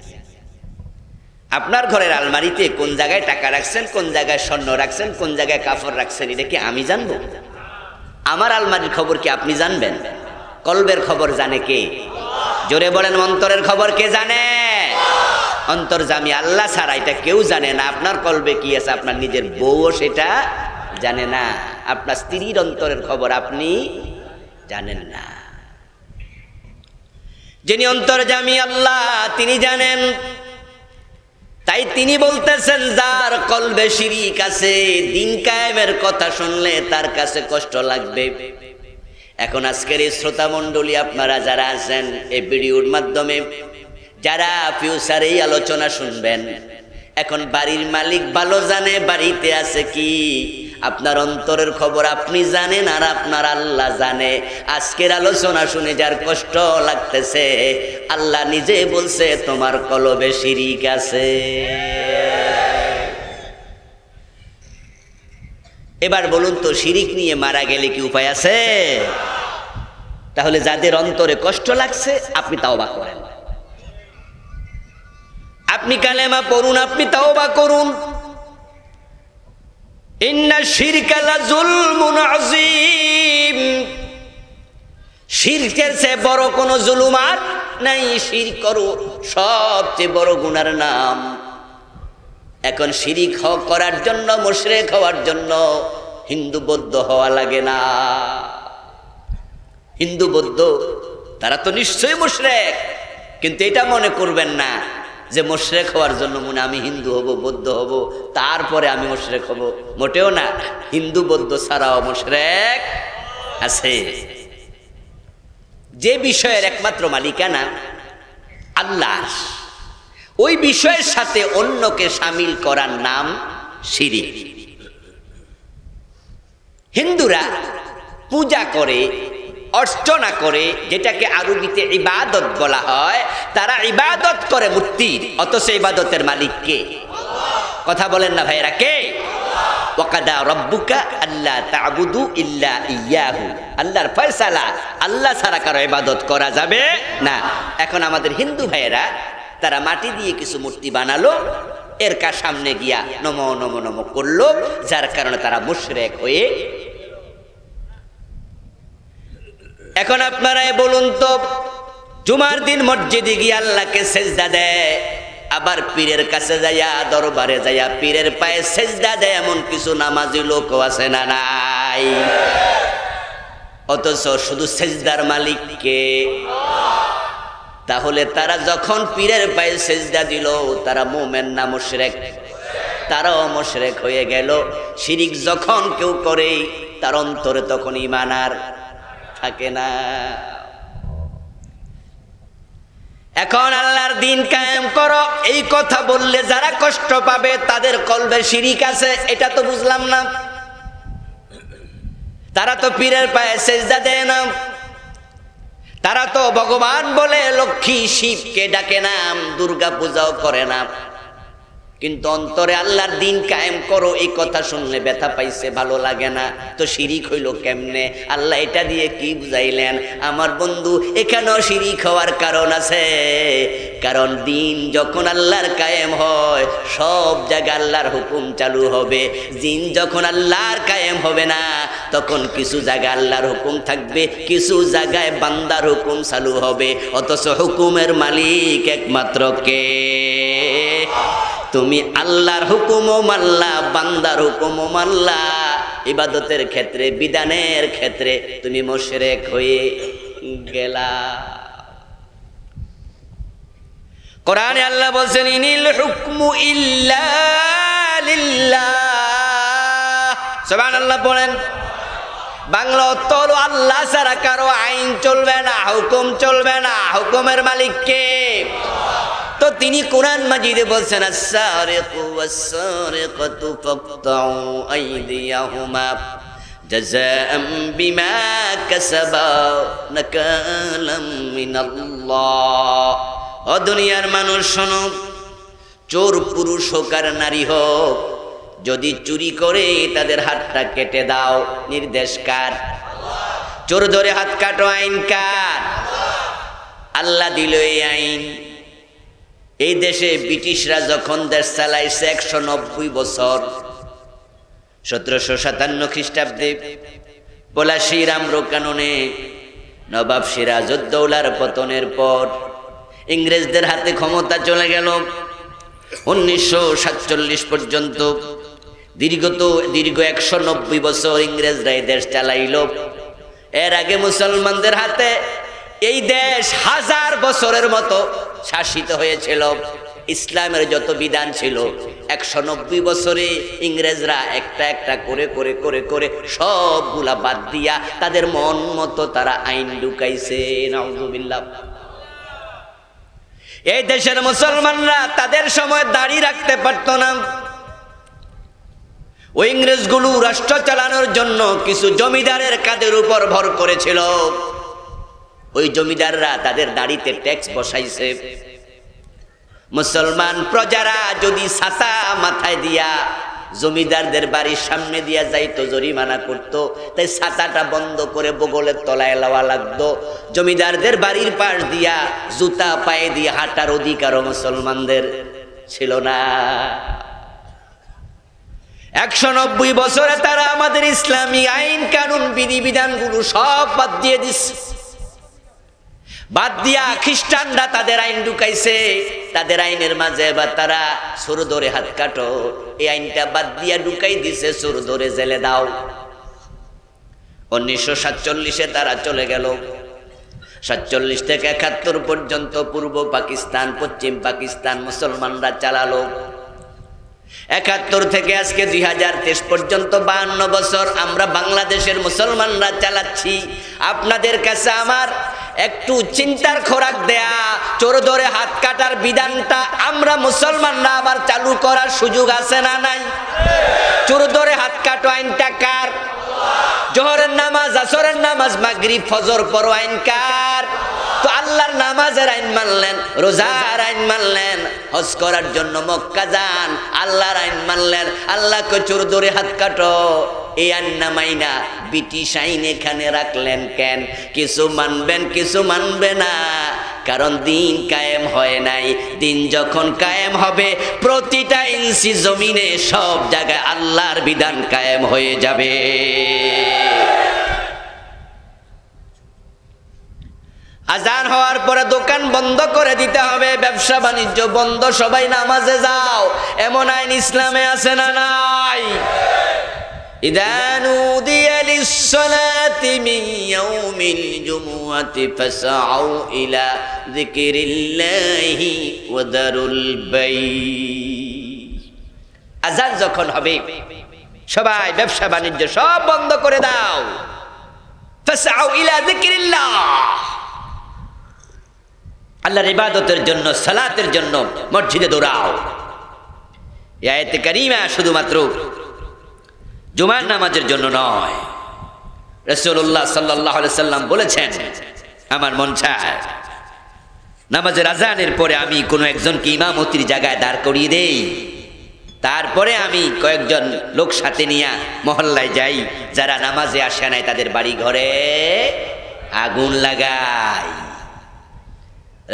আপনার ঘরের আলমারিতে কোন জায়গায় টাকা রাখছেন, কোন জায়গায় স্বর্ণ রাখছেন, কোন জায়গায় কাপড় রাখছেন, এটা কি আমি জানবো? আমার আলমারির খবর কি আপনি জানবেন? কলবের খবর জানে কে? জোরে বলেন, অন্তরের খবর কে জানে? অন্তর্যামী আল্লাহ ছাড়া এটা কেউ জানে না। আপনার কলবে কি আছে আপনার নিজের বউও সেটা জানে না। আপনার স্ত্রীর অন্তরের খবর আপনি জানেন না। যিনি অন্তর্যামী আল্লাহ তিনি জানেন। তাই তিনি বলতেছেন যার কলবে শিরিক আছে দিন কায়েমের কথা শুনলে তার কাছে কষ্ট লাগবে। এখন আজকের এই শ্রোতা মণ্ডলী আপনারা যারা আছেন এই ভিডিওর মাধ্যমে, যারা ফিউচারে এই আলোচনা শুনবেন, এখন বাড়ির মালিক ভালো জানে বাড়িতে আছে কি। আপনার অন্তরের খবর আপনি জানেন আর আপনার আল্লাহ জানে। আজকের আলোচনা শুনে যার কষ্ট লাগতেছে, আল্লাহ নিজে বলছে তোমার কলবে শিরিক আছে। এবার বলুন তো, শিরিক নিয়ে মারা গেলে কি উপায় আছে? তাহলে যাদের অন্তরে কষ্ট লাগছে আপনি তাওবা করেন, আপনি কালেমা পড়ুন, আপনি তাওবা করুন। ইন্না শিরকা লাযুলমুন আযীম, শিরকের চেয়ে বড় কোনো জুলুম আর নাই। শিরক করো সবচেয়ে বড় গুনার নাম। এখন শিরিক করার জন্য, মুশরিক হওয়ার জন্য হিন্দু বৌদ্ধ হওয়া লাগে না। হিন্দু বৌদ্ধ তারা তো নিশ্চয়ই মুশরিক, কিন্তু এটা মনে করবেন না যে মুশরিক হওয়ার জন্য মনে আমি হিন্দু হব, বৌদ্ধ হব, তারপরে আমি মুশরিক হব। মোটেও না। হিন্দু বৌদ্ধ ছাড়াও মুশরিক আছে। যে বিষয়ের একমাত্র মালিকানা আল্লাহ, ওই বিষয়ের সাথে অন্যকে শামিল করার নাম শিরিক। হিন্দুরা পূজা করে অর্চনা করে, যেটাকে আরবিতে ইবাদত বলা হয়, তারা ইবাদত করে মূর্তির, অথচ ইবাদতের মালিক কে? কথা বলেন না ভাইরা, কে? ওয়াকাদা রাব্বুকা আল্লা তা'বুদু ইল্লা ইয়াহু, আল্লাহর ফয়সালা, আল্লাহ ছাড়া কারো ইবাদত করা যাবে না। এখন আমাদের হিন্দু ভাইয়েরা তারা মাটি দিয়ে কিছু মূর্তি বানালো, এর সামনে গিয়া নমো নমো নমো করলো, যার কারণে তারা মুশরিক হয়ে। এখন আপনারা বলুন তো, জুমার দিন মসজিদে গিয়ে আল্লাহকে সেজদা দেয়, আবার পীরের কাছে যাইয়া, দরবারে যাইয়া পীরের পায়ে সেজদা দেয়, এমন কিছু নামাজি লোকও আছে না নাই? অথচ শুধু সেজদার মালিক কে? তাহলে তারা যখন পীরের পায়ে সেজদা দিল, তারা মুমিন না মুশরিক? তারাও মুশরিক হয়ে গেল। শিরিক যখন কেউ করে, তার অন্তরে তখন ঈমান আর থাকে না। এখন আল্লাহর দ্বীন কায়েম করো, এই কথা বললে যারা কষ্ট পাবে তাদের কলবে শিরিক আছে, এটা তো বুঝলাম না। তারা তো পীরের পায়ে সেজদা দেয় না, তারা তো ভগবান বলে লক্ষ্মী শিবকে ডাকে না, দুর্গা পূজাও করে না, কিন্তু অন্তরে আল্লাহর দ্বীন কায়েম করো এই কথা শুনলে ব্যথা পাইছে, ভালো লাগে না। তো শিরিক হইল কেমনে? আল্লাহ এটা দিয়ে কি বুঝাইলেন? আমার বন্ধু, এখানেও শিরিক হওয়ার কারণ আছে। কারণ দ্বীন যখন আল্লাহর কায়েম হয়, সব জায়গায় আল্লাহর হুকুম চালু হবে। দ্বীন যখন আল্লাহর কায়েম হবে না, তখন কিছু জায়গায় আল্লাহর হুকুম থাকবে, কিছু জায়গায় বান্দার হুকুম চালু হবে। অথচ হুকুমের মালিক একমাত্র কে? তুমি আল্লাহর হুকুমও মানলা, বান্দার হুকুমও মানলা, ইবাদতের ক্ষেত্রে, বিধানের ক্ষেত্রে তুমি মুশরিক হয়ে গেলা। কোরআনে আল্লাহ বলেন, ইনিল হুকমু ইল্লা লিল্লাহ। সুবহানাল্লাহ বলেন। বাংলা অর্থ হলো আল্লাহ ছাড়া কারো আইন চলবে না, হুকুম চলবে না। হুকুমের মালিক কে? তো তিনি কোরআন মাজিদে বলছেন, আস-সারিকু ওয়াস-সারিকাতু ফাকতাউ আইদিয়াহুমা জাযাআম বিমা কাসাবা নাকালাম মিনাল্লাহ। ও দুনিয়ার মানুষ শোনো, চোর পুরুষ হোক আর নারী হোক, যদি চুরি করে তাদের হাতটা কেটে দাও। নির্দেশ কার? চোর ধরে হাত কাটো, আইন কার? আল্লাহ দিল এই আইন। এই দেশে ব্রিটিশরা যখন দেশ চালাইছে 190 বছর, 1757 খ্রিস্টাব্দে পলাশী রামরো কাননে নবাব সিরাজউদ্দৌলার পতনের পর ইংরেজদের হাতে ক্ষমতা চলে গেল। 1947 পর্যন্ত দীর্ঘ 190 বছর ইংরেজরা এই দেশ চালাইল। এর আগে মুসলমানদের হাতে এই দেশ 1000 বছরের মতো শাসিত হয়েছিল। ইসলামের যত বিধান ছিল 190 বছরে ইংরেজরা একটা একটা করে করে করে করে সবগুলা বাদ দিয়া তাদের মন মতো তারা আইন ঢুকাইছে। নাউযুবিল্লাহ। এই দেশের মুসলমানরা তাদের সময় দাড়ি রাখতে পারত না। ওই ইংরেজগুলো রাষ্ট্র চালানোর জন্য কিছু জমিদারের কাঁধের উপর ভর করেছিল। ওই জমিদাররা তাদের দাড়িতে ট্যাক্স বসাইছে। মুসলমান প্রজারা যদি ছাতা মাথায় দিয়া জমিদারদের বাড়ির সামনে দিয়া যাইতো, জরিমানা করত, তাই ছাতাটা বন্ধ করে বগলের তলায় লওয়া লাগতো। জমিদারদের বাড়ির পাশ দিয়া জুতা পায়ে দিয়ে হাঁটার অধিকারও মুসলমানদের ছিল না। 190 বছরে তারা আমাদের ইসলামী আইন কানুন বিধিবিধানগুলো সব বাদ দিয়ে দিচ্ছে। বাদ দিয়া খ্রিস্টানরা তাদের আইন ঢুকাইছে। তাদের আইনের মাঝে এবার তারা চোর ধরে হাত কাটো, এই আইনটা বাদ দিয়া ঢুকাই দিছে, চোর ধরে জেলে দাও। 1947 তারা চলে গেল। 47 থেকে 71 পর্যন্ত পূর্ব পাকিস্তান, পশ্চিম পাকিস্তান মুসলমানরা চালালো। 71 থেকে আজকে 2023 পর্যন্ত 52 বছর আমরা বাংলাদেশের মুসলমানরা চালাচ্ছি। আপনাদের কাছে আমার একটু চিন্তার খোরাক দেয়া, চোর ধরে হাত কাটার বিধানটা আমরা মুসলমানরা আবার চালু করার সুযোগ আছে না নাই? চোর ধরে হাত কাটো আইনটা কার? জোহরের নামাজ আসরের নামাজ, মাগরিব, ফজর পড়ো আইন কার? তো আল্লাহর নামাজের আইন মানলেন, রোজার আইন মানলেন, হজ করার জন্য মক্কা যান, আল্লাহর আইন মানলেন। আল্লাহ কচুর ধরে হাত কাটো, এই আইন না মাইনা ব্রিটিশ আইন এখানে রাখলেন কেন? কিছু মানবেন, কিছু মানবে না, কারণ দিন কায়েম হয় নাই। দিন যখন কায়েম হবে, প্রতিটা ইঞ্চি জমিনে সব জায়গায় আল্লাহর বিধান কায়েম হয়ে যাবে। আজান হওয়ার পরে দোকান বন্ধ করে দিতে হবে, ব্যবসা বাণিজ্য বন্ধ, সবাই নামাজে যাও, এমন আইন ইসলামে আছে না নাই? ইযা নুদিয়া লিস-সালাতি মিন ইয়াউমিল জুমুআতি ফাসআউ ইলা যিকরিল্লাহি ওয়া দারুল বাই'। আজান যখন হবে সবাই ব্যবসা বাণিজ্য সব বন্ধ করে দাও। ফাসআউ ইলা যিকরিল্লাহ, আল্লাহর ইবাদতের জন্য, সালাতের জন্য মসজিদে দৌড়াও। এই আয়াতে কারিমা শুধুমাত্র জুমার নামাজের জন্য নয়। রাসূলুল্লাহ সাল্লাল্লাহু আলাইহি সাল্লাম বলেছেন, আমার মন চায় নামাজের আজানের পরে আমি কোনো একজনকে ইমামতির জায়গায় দাঁড় করিয়ে দেই, তারপরে আমি কয়েকজন লোক সাথে নিয়ে মহল্লায় যাই, যারা নামাজে আসে নাই তাদের বাড়ি ঘরে আগুন লাগাই।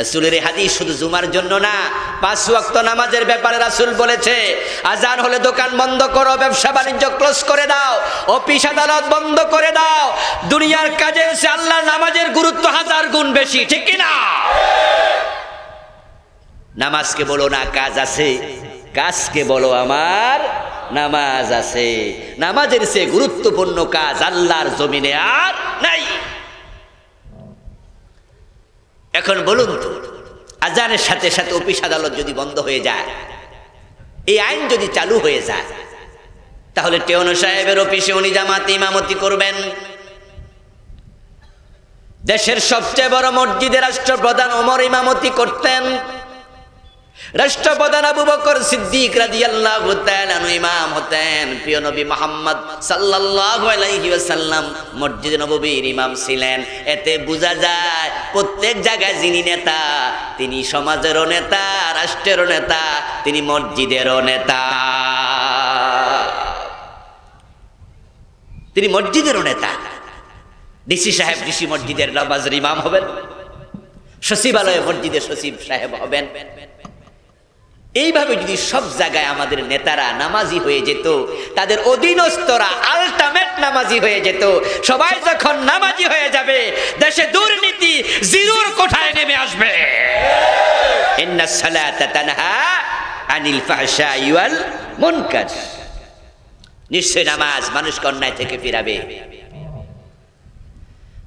রাসূলের এই হাদিস শুধু জুমার জন্য না, 5 ওয়াক্ত নামাজের ব্যাপারে রাসূল বলেছে, আজান হলে দোকান বন্ধ করো, ব্যবসা বাণিজ্য ক্লোজ করে দাও, অফিস আদালত বন্ধ করে দাও। দুনিয়ার কাজে এসে আল্লাহর নামাজের গুরুত্ব 1000 গুণ বেশি, ঠিক কি না? নামাজকে বলো না কাজ আছে, কাজকে বলো আমার নামাজ আছে। নামাজের চেয়ে গুরুত্বপূর্ণ কাজ আল্লাহর জমিনে আর নাই। এখন বলুন তো, আজানের সাথে সাথে অফিস আদালত যদি বন্ধ হয়ে যায়, এই আইন যদি চালু হয়ে যায়, তাহলে টেওনো সাহেবের অফিসে উনি জামাতে ইমামতি করবেন। দেশের সবচেয়ে বড় মসজিদে রাষ্ট্রপ্রধান ওমর ইমামতি করতেন, রাষ্ট্রপ্রধান আবু বকর সিদ্দিক রাদিয়াল্লাহু তাআলা আনহু ইমাম হতেন। প্রিয় নবী মুহাম্মদ সাল্লাল্লাহু আলাইহি ওয়াসাল্লাম মসজিদে নববীর ইমাম ছিলেন। এতে বোঝা যায় প্রত্যেক জায়গায় যিনি নেতা, তিনি সমাজেরও নেতা, রাষ্ট্রেরও নেতা, তিনি মসজিদেরও নেতা, তিনি মসজিদেরও নেতা। ডিসি সাহেব ডিসি মসজিদের নামাজের ইমাম হবেন, সচিবালয়ে মসজিদের সচিব সাহেব হবেন। এইভাবে যদি সব জায়গায় আমাদের নেতারা নামাজি হয়ে যেত, তাদের অধীনস্থরা আলটিমেট নামাজি হয়ে যেত, সবাই যখন নামাজি হয়ে যাবে, দেশে দুর্নীতি জিরোর কোঠায় নেমে আসবে। ইন্নাস সালাতা তানহা আনিল ফাহশাই ওয়াল মুনকার, নিশ্চয় নামাজ মানুষকে অন্যায় থেকে ফিরাবে।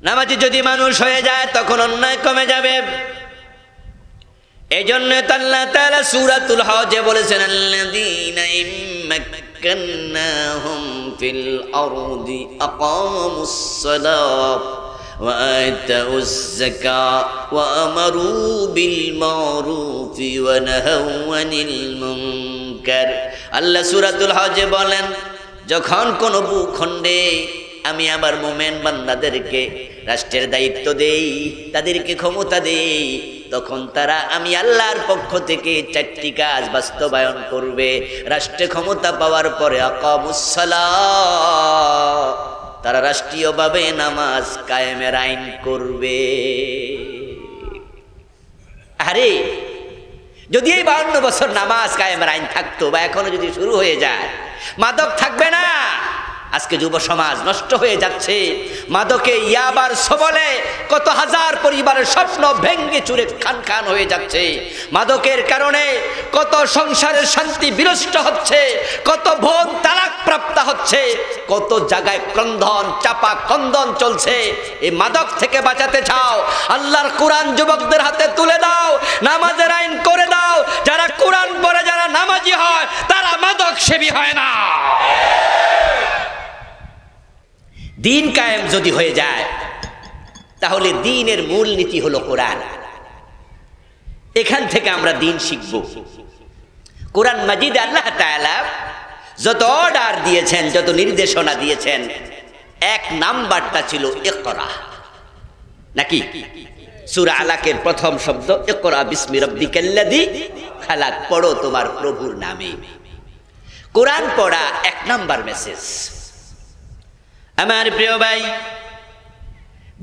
নামাজি যদি মানুষ হয়ে যায়, তখন অন্যায় কমে যাবে। এই জন্য আল্লাহ তাআলা সূরাতুল হজে বলেছেন, আল্লাযীনা ইম্মাক্কান্নাহুম ফিল আরদি আকামুস সালাত ওয়া আতাউজ যাকাত ওয়া আমারু বিল মারুফি ওয়া নাহাউ আনিল মুনকার। আল্লাহ সূরাতুল হজে বলেন, যখন কোন ভূখণ্ডে আমি আমার মুমিন বান্দাদেরকে রাষ্ট্রের দায়িত্ব দেই, তাদেরকে ক্ষমতা দেই, তখন তারা আমি আল্লাহর পক্ষ থেকে 4টি কাজ বাস্তবায়ন করবে। রাষ্ট্রে ক্ষমতা পাওয়ার পরে আকামুস সালাত, তারা রাষ্ট্রীয়ভাবে নামাজ কায়েমের আইন করবে। আরে যদি এই 52 বছর নামাজ কায়েমের আইন থাকতো, বা এখনো যদি শুরু হয়ে যায়, মাদক থাকবে না। আজকে যুব সমাজ নষ্ট হয়ে যাচ্ছে মাদকে, ইয়াবার সবলে কত হাজার পরিবারের স্বপ্ন ভেঙ্গে চুরে খান খান হয়ে যাচ্ছে। মাদকের কারণে কত সংসারের শান্তি বিনষ্ট হচ্ছে, কত বোন তালাক প্রাপ্ত হচ্ছে, কত জায়গায় ক্রন্দন চাপা ক্রন্দন চলছে। এই মাদক থেকে বাঁচাতে চাও, আল্লাহর কোরআন যুবকদের হাতে তুলে দাও, নামাজের আইন করে দাও। যারা কোরআন পড়ে, যারা নামাজি হয়, তারা মাদক সেবী হয় না। দিন কায়েম যদি হয়ে যায়, তাহলে দিনের মূল নীতি হলো কোরআন। এখান থেকে আমরা দিন শিখব। কোরআন মাজিদে আল্লাহ তাআলা যত অর্ডার দিয়েছেন, যত নির্দেশনা দিয়েছেন, এক নাম্বারটা ছিল ইকরা, নাকি? সূরা আলাকের প্রথম শব্দ ইকরা বিসমি রাব্বিকাল্লাযী খালাক, পড়ো তোমার প্রভুর নামে। কোরআন পড়া এক নাম্বার মেসেজ। আমার প্রিয় ভাই,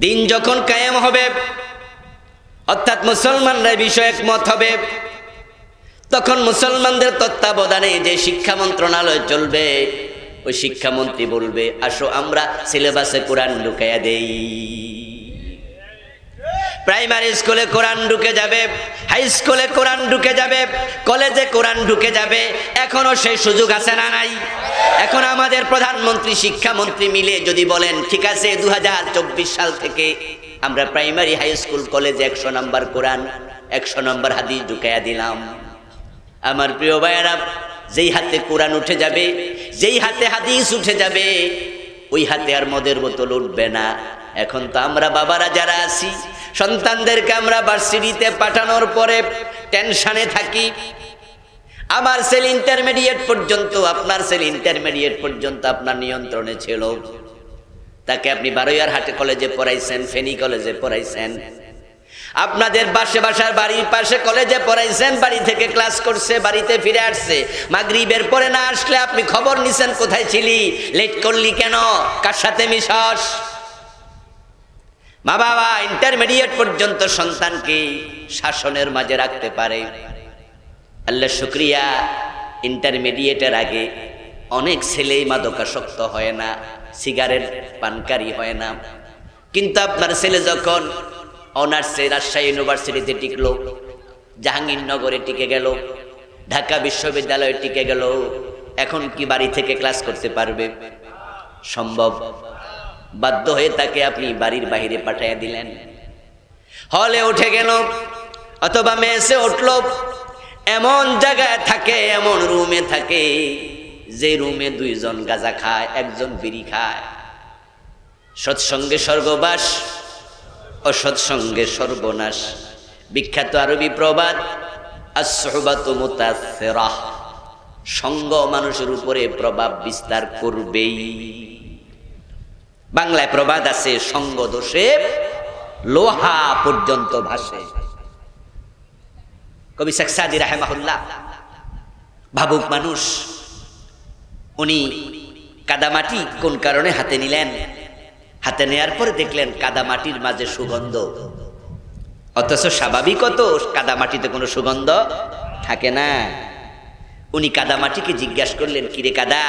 দিন যখন কায়েম হবে, অর্থাৎ মুসলমানরা বিষয়ে একমত হবে, তখন মুসলমানদের তত্ত্বাবধানে যে শিক্ষা মন্ত্রণালয় চলবে, ওই শিক্ষামন্ত্রী বলবে আসো আমরা সিলেবাসে কোরআন ঢুকাইয়া দেই। প্রাইমারি স্কুলে কোরআন ঢুকে যাবে, হাই স্কুলে কোরআন ঢুকে যাবে, কলেজে কোরআন ঢুকে যাবে। এখনো সেই সুযোগ আছে না নাই? এখন আমাদের প্রধানমন্ত্রী শিক্ষামন্ত্রী মিলে যদি বলেন ঠিক আছে 2024 সাল থেকে আমরা প্রাইমারি হাই স্কুল কলেজে 100 নম্বর কোরআন 100 নম্বর হাদিস ঢুকাইয়া দিলাম। আমার প্রিয় ভাইয়েরা, যেই হাতে কোরআন উঠে যাবে, যেই হাতে হাদিস উঠে যাবে, ওই হাতে আর মদের বোতল উঠবে না। এখন তো আমরা বাবারা যারা আছি, সন্তানদেরকে আমরা ভার্সিটিতে পাঠানোর পরে টেনশনে থাকি। আমার সেল ইন্টারমিডিয়েট পর্যন্ত, আপনার সেল ইন্টারমিডিয়েট পর্যন্ত আপনার নিয়ন্ত্রণে ছিল। তাকে আপনি বারৈয়ারহাটে কলেজে পড়াইছেন, ফেনী কলেজে পড়াইছেন, আপনাদের বাসার বাড়ির পাশে কলেজে পড়াইছেন, বাড়ি থেকে ক্লাস করছে, বাড়িতে ফিরে আসছে, মাগরিবের পরে না আসলে আপনি খবর নিছেন কোথায় ছিলি, লেট করলি কেন, কার সাথে মিশস। মা বাবা ইন্টারমিডিয়েট পর্যন্ত সন্তানকে শাসনের মাঝে রাখতে পারে। আল্লাহ শুকরিয়া, ইন্টারমিডিয়েটের আগে অনেক ছেলেই মাদকাসক্ত হয় না, সিগারেট পানকারী হয় না। কিন্তু আপনার ছেলে যখন অনার্সে রাজশাহী ইউনিভার্সিটিতে টিকলো, জাহাঙ্গীরনগরে টিকে গেল, ঢাকা বিশ্ববিদ্যালয়ে টিকে গেল, এখন কি বাড়ি থেকে ক্লাস করতে পারবে? সম্ভব? বাধ্য হয়ে তাকে আপনি বাড়ির বাইরে পাঠিয়ে দিলেন। হলে উঠে গেল অথবা মেসে উঠল, এমন জায়গায় থাকে, এমন রুমে থাকে যে রুমে 2 জন গাঁজা খায়, 1 জন বিড়ি খায়। সৎসঙ্গে স্বর্গবাস, অসৎসঙ্গে সর্বনাশ। বিখ্যাত আরবি প্রবাদ আস-সুহবাতু মুতাসসিরাহ, সঙ্গ মানুষের উপরে প্রভাব বিস্তার করবেই। বাংলায় প্রবাদ আছে, সঙ্গ দোষে লোহা পর্যন্ত ভাসে। কবি শেখ সাদী রাহিমাহুল্লাহ, ভাবুক মানুষ, উনি কাদামাটি কোন কারণে হাতে নিলেন? হাতে নেয়ার পরে দেখলেন কাদামাটির মাঝে সুগন্ধ, অথচ স্বাভাবিকত কাদামাটিতে কোনো সুগন্ধ থাকে না। উনি কাদামাটিকে জিজ্ঞাসা করলেন, কিরে কাদা,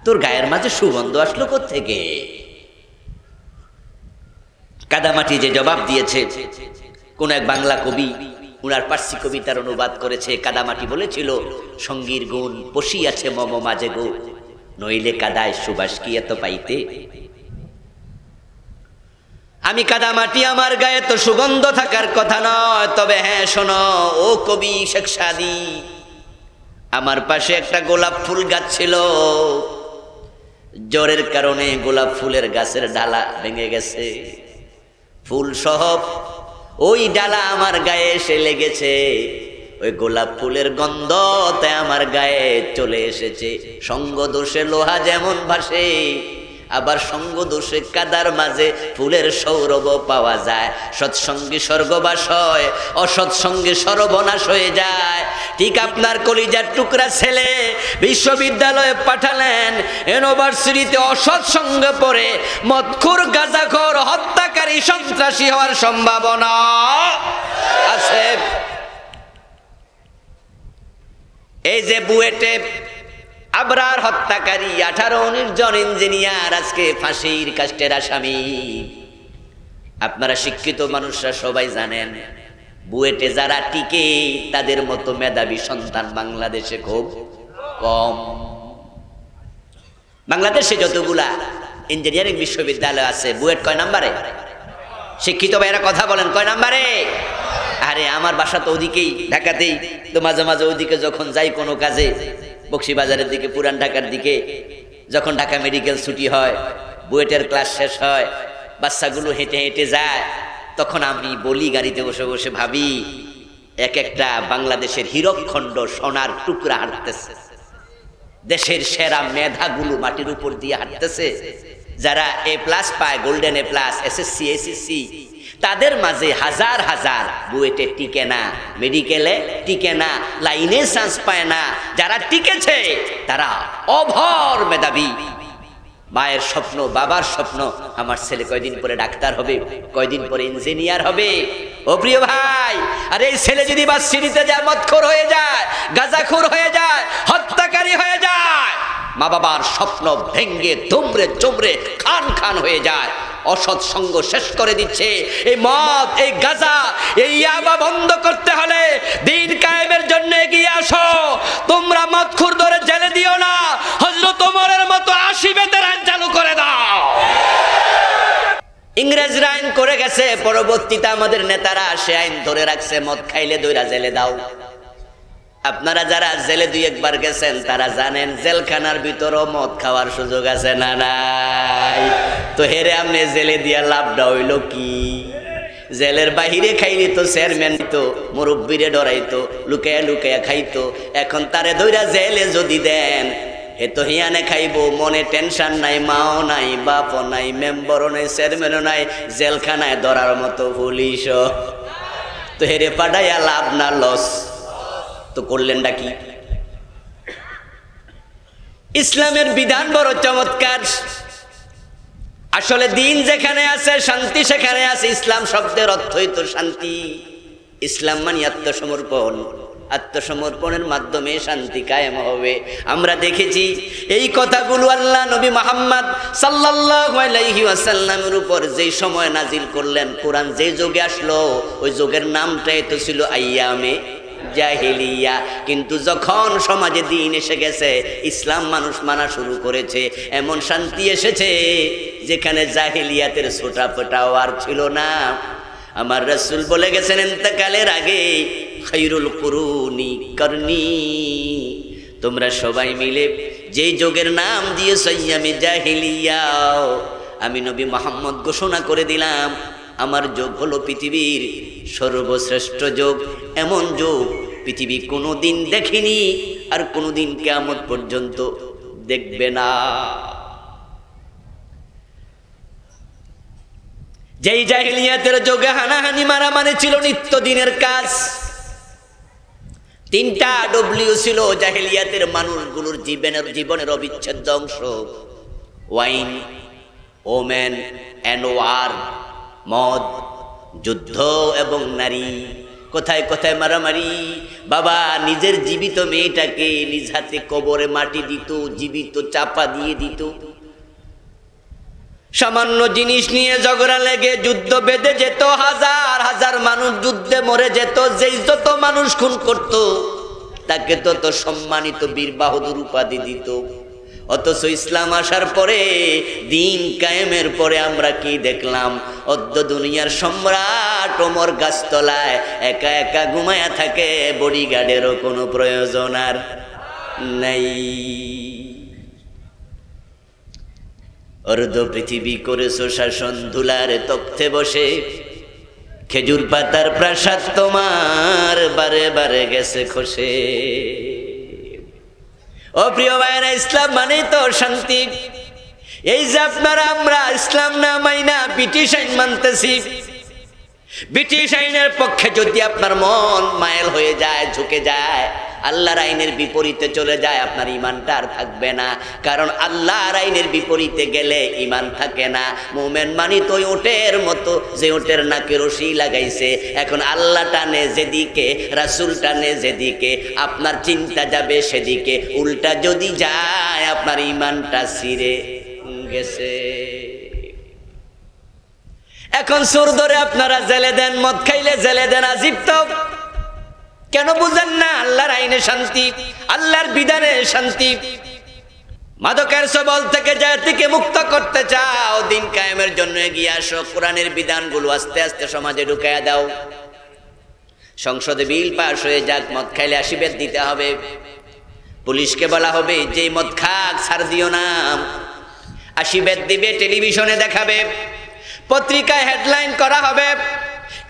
তোর গায়ের মাঝে সুগন্ধ আসলো কোত্থেকে? কাদামাটি যে জবাব দিয়েছে, কোন এক বাংলা কবি উনার পার্সি কবিতার অনুবাদ করেছে। কাদামাটি বলেছিল, সঙ্গীর গুণ বসিয়াছে মম মাঝে গো, নইলে কাদায় সুবাস কি এত পাইতে। আমি কাদামাটি, আমার গায়ে তো সুগন্ধ থাকার কথা নয়, তবে হ্যাঁ শোনো ও কবি শেখ সাদী, আমার পাশে একটা গোলাপ ফুল গাছ ছিল, জ্বরের কারণে গোলাপ ফুলের গাছের ডালা ভেঙে গেছে, ফুল সহ ওই ডালা আমার গায়ে এসে লেগেছে, ওই গোলাপ ফুলের গন্ধ তাই আমার গায়ে চলে এসেছে। সঙ্গ দোষে লোহা যেমন ভাসে, আবার সঙ্গ দোষে কাদার মাঝে ফুলের সৌরভ পাওয়া যায়। সৎসঙ্গে স্বর্গবাস হয়, অসৎসঙ্গে সর্বনাশ হয়ে যায়। ঠিক আপনার কলিজার টুকরা ছেলে বিশ্ববিদ্যালয়ে পাঠালেন, ইউনিভার্সিটিতে অসৎসঙ্গে পড়ে মদখোর, গাঁজাখোর, হত্যাকারী, সন্ত্রাসী হওয়ার সম্ভাবনা আছে। এই যে বুয়েটে আবরার হত্যাকারী 18-19 জন ইঞ্জিনিয়ার আজকে ফাঁসির কাষ্টের আসামি। আপনারা শিক্ষিত মানুষরা সবাই জানেন, বুয়েটে যারা টিকে তাদের মতো মেধাবী সন্তান বাংলাদেশে খুব কম। বাংলাদেশে যতগুলা ইঞ্জিনিয়ারিং বিশ্ববিদ্যালয় আছে, বুয়েট কয় নাম্বারে? শিক্ষিত ভাইয়েরা কথা বলেন, কয় নাম্বারে? আরে আমার বাসা তো ওদিকেই, ঢাকাতেই, তো মাঝে মাঝে ওদিকে যখন যাই কোনো কাজে, বক্সিবাজারের দিকে, পুরান ঢাকার দিকে, যখন ঢাকা মেডিকেল ছুটি হয়, বুয়েটের ক্লাস শেষ হয়, বাচ্চাগুলো হেঁটে হেঁটে যায়, তখন আমি বলি গাড়িতে বসে বসে ভাবি, এক একটা বাংলাদেশের হীরকখণ্ড সোনার টুকরা হাঁটতেছে, দেশের সেরা মেধাগুলো মাটির উপর দিয়ে হাঁটতেছে, যারা A+ পায়, গোল্ডেন A+, SSC SSC, তাদের মাঝে হাজার হাজার বুয়েটে টিকে না, মেডিকেলে টিকে না, লাইনে চান্স পায় না। যারা টিকেছে তারা অভর মেধাবী। মায়ের স্বপ্ন, বাবার স্বপ্ন, আমার ছেলে কয়দিন পরে ডাক্তার হবে, কয়দিন পরে ইঞ্জিনিয়ার হবে। ও প্রিয় ভাই, আর এই ছেলে যদি বাসিনিতে যায়, মদখোর হয়ে যায়, গাঁজাখোর হয়ে যায়, হত্যাকারী হয়ে যায়, মা বাবার স্বপ্ন ভেঙ্গে দুমড়ে চমড়ে খান খান হয়ে যায়। অসৎ সঙ্গ শেষ করে দিচ্ছে। এই মদ, এই গাঁজা, এই ইয়াবা বন্ধ করতে হলে দিন কায়েমের জন্য এগিয়ে আসো। তোমরা মদখোর ধরে জেলে দিও না, হযরত ওমরের মতো 80 বেতের আইন চালু করে দাও। ইংরেজরা আইন করে গেছে, পরবর্তীতে আমাদের নেতারা সে আইন ধরে রাখছে, মদ খাইলে দইরা জেলে দাও। আপনারা যারা জেলে 2-1 বার গেছেন তারা জানেন জেলখানার ভিতরও মদ খাওয়ার সুযোগ আছে না নাই? তো হেরে আপনি জেলে দিয়া লাভটা হইল কি? জেলের বাহিরে খাইলে তো চেয়ারম্যান তো মুরব্বীরে ডরাইতো, লুকায়া লুকায়া খাইতো। এখন তারে দইরা জেলে যদি দেন, এ তো হিয়ানে খাইবো, মনে টেনশন নাই, মাও নাই, বাপও নাই, মেম্বারও নাই, চেয়ারম্যানও নাই, জেলখানায় ধরার মতো পুলিশও। তো হেরে পাঠাইয়া লাভ না লস? তো করলেনটা কি? ইসলামের বিধান বড় চমৎকার। আসলে দিন যেখানে আছে, শান্তি সেখানে আছে। ইসলাম শব্দের অর্থই তো শান্তি। ইসলাম মানে আত্মসমর্পণ। আত্মসমর্পণের মাধ্যমে শান্তি কায়েম হবে। আমরা দেখেছি এই কথাগুলো আল্লাহ নবী মুহাম্মদ সাল্লাল্লাহু আলাইহি ওয়াসাল্লামের উপর যেই সময় নাজিল করলেন, কোরআন যেই যুগে আসলো, ওই যুগের নামটাই তো ছিল আইয়ামে জাহিলিয়া। কিন্তু যখন সমাজে দিন এসে গেছে, ইসলাম মানুষ মানা শুরু করেছে, এমন শান্তি এসেছে যেখানে জাহিলিয়াতের ছোটা ফোটাও আর ছিল না। আমার রাসূল বলে গেছেন ইন্তেকালের আগে, খায়রুল কুরুনি করনি, তোমরা সবাই মিলে যেই যুগের নাম দিয়েছ আইয়ামে জাহিলিয়া, আমি নবী মুহাম্মদ ঘোষণা করে দিলাম আমার যুগ হলো পৃথিবীর সর্বশ্রেষ্ঠ যুগ। এমন যুগ পৃথিবী কোনোদিন দেখেনি, আর কোনোদিন কিয়ামত পর্যন্ত দেখবে না। যেই জাহিলিয়াতের যুগে হানাহানি মারামারি ছিল নিত্যদিনের কাজ। 3টা ডব্লিউ ছিল জাহিলিয়াতের মানুষগুলোর জীবনের অবিচ্ছেদ্য অংশ: ওয়াইন, ওমেন এন্ড ওয়ার, মদ, যুদ্ধ এবং নারী। কোথায় কোথায় মারামারি। বাবা নিজের জীবিত মেয়েটাকে নিজ হাতে কবরে মাটি দিত, জীবিত চাপা দিয়ে দিত। সামান্য জিনিস নিয়ে ঝগড়া লেগে যুদ্ধ বেঁধে যেত, হাজার হাজার মানুষ যুদ্ধে মরে যেত। যেই যত মানুষ খুন করত তাকে তত সম্মানিত বীর বাহাদুর উপাধি দিত। অথচ ইসলাম আসার পরে, দিন কায়েমের পরে আমরা কি দেখলাম? অদ্য দুনিয়ার সম্রাট ওমর গাছতলায় একা একা ঘুমায়া থাকে, বডিগার্ডেরও কোনো প্রয়োজন আর নাই। অর্ধ পৃথিবী করেছো শাসন, ধুলার তখ্তে বসে, খেজুর পাতার প্রাসাদ তোমার বারে বারে গেছে খসে। ও প্রিয় ভাইরা, ইসলাম মানে তো শান্তি। এই যে আপনারা আমরা ইসলাম না মাইনা ব্রিটিশ আইন মানতেছি, ব্রিটিশ আইনের পক্ষে যদি আপনার মন মাইল হয়ে যায়, ঝুঁকে যায়, আল্লাহর আইনের বিপরীতে চলে যায়, আপনার ইমানটা আর থাকবে না। কারণ আল্লাহর আইনের বিপরীতে গেলে ইমান থাকে না। মুমিন মানি তো ওটের মতো, যে ওটের নাকে রশি লাগাইছে। এখন আল্লাহ টানে যেদিকে, রাসূল টানে যেদিকে, আপনার চিন্তা যাবে সেদিকে। উল্টা যদি যায়, আপনার ইমানটা ছিঁড়ে গেছে। এখন সুর ধরে আপনারা জেলে দেন, মদ খাইলে জেলে দেন। আজিব তো, কেন বুঝেন না? আল্লাহর আইনে শান্তি, আল্লাহর বিধানে শান্তি। মাদকের সবল থেকে জাতিকে মুক্ত করতে চাও, দিন কায়েমের জন্য এগিয়ে আসো। কোরআনের বিধানগুলো আস্তে আস্তে সমাজে ঢুকাইয়া দাও। সংসদে বিল পাস হয়ে যাক, মদ খাইলে 80 বেত দিতে হবে। পুলিশকে বলা হবে যে মদ খাক ছাড় দিও না, 80 বেত দিবে। টেলিভিশনে দেখাবে, পত্রিকায় হেডলাইন করা হবে,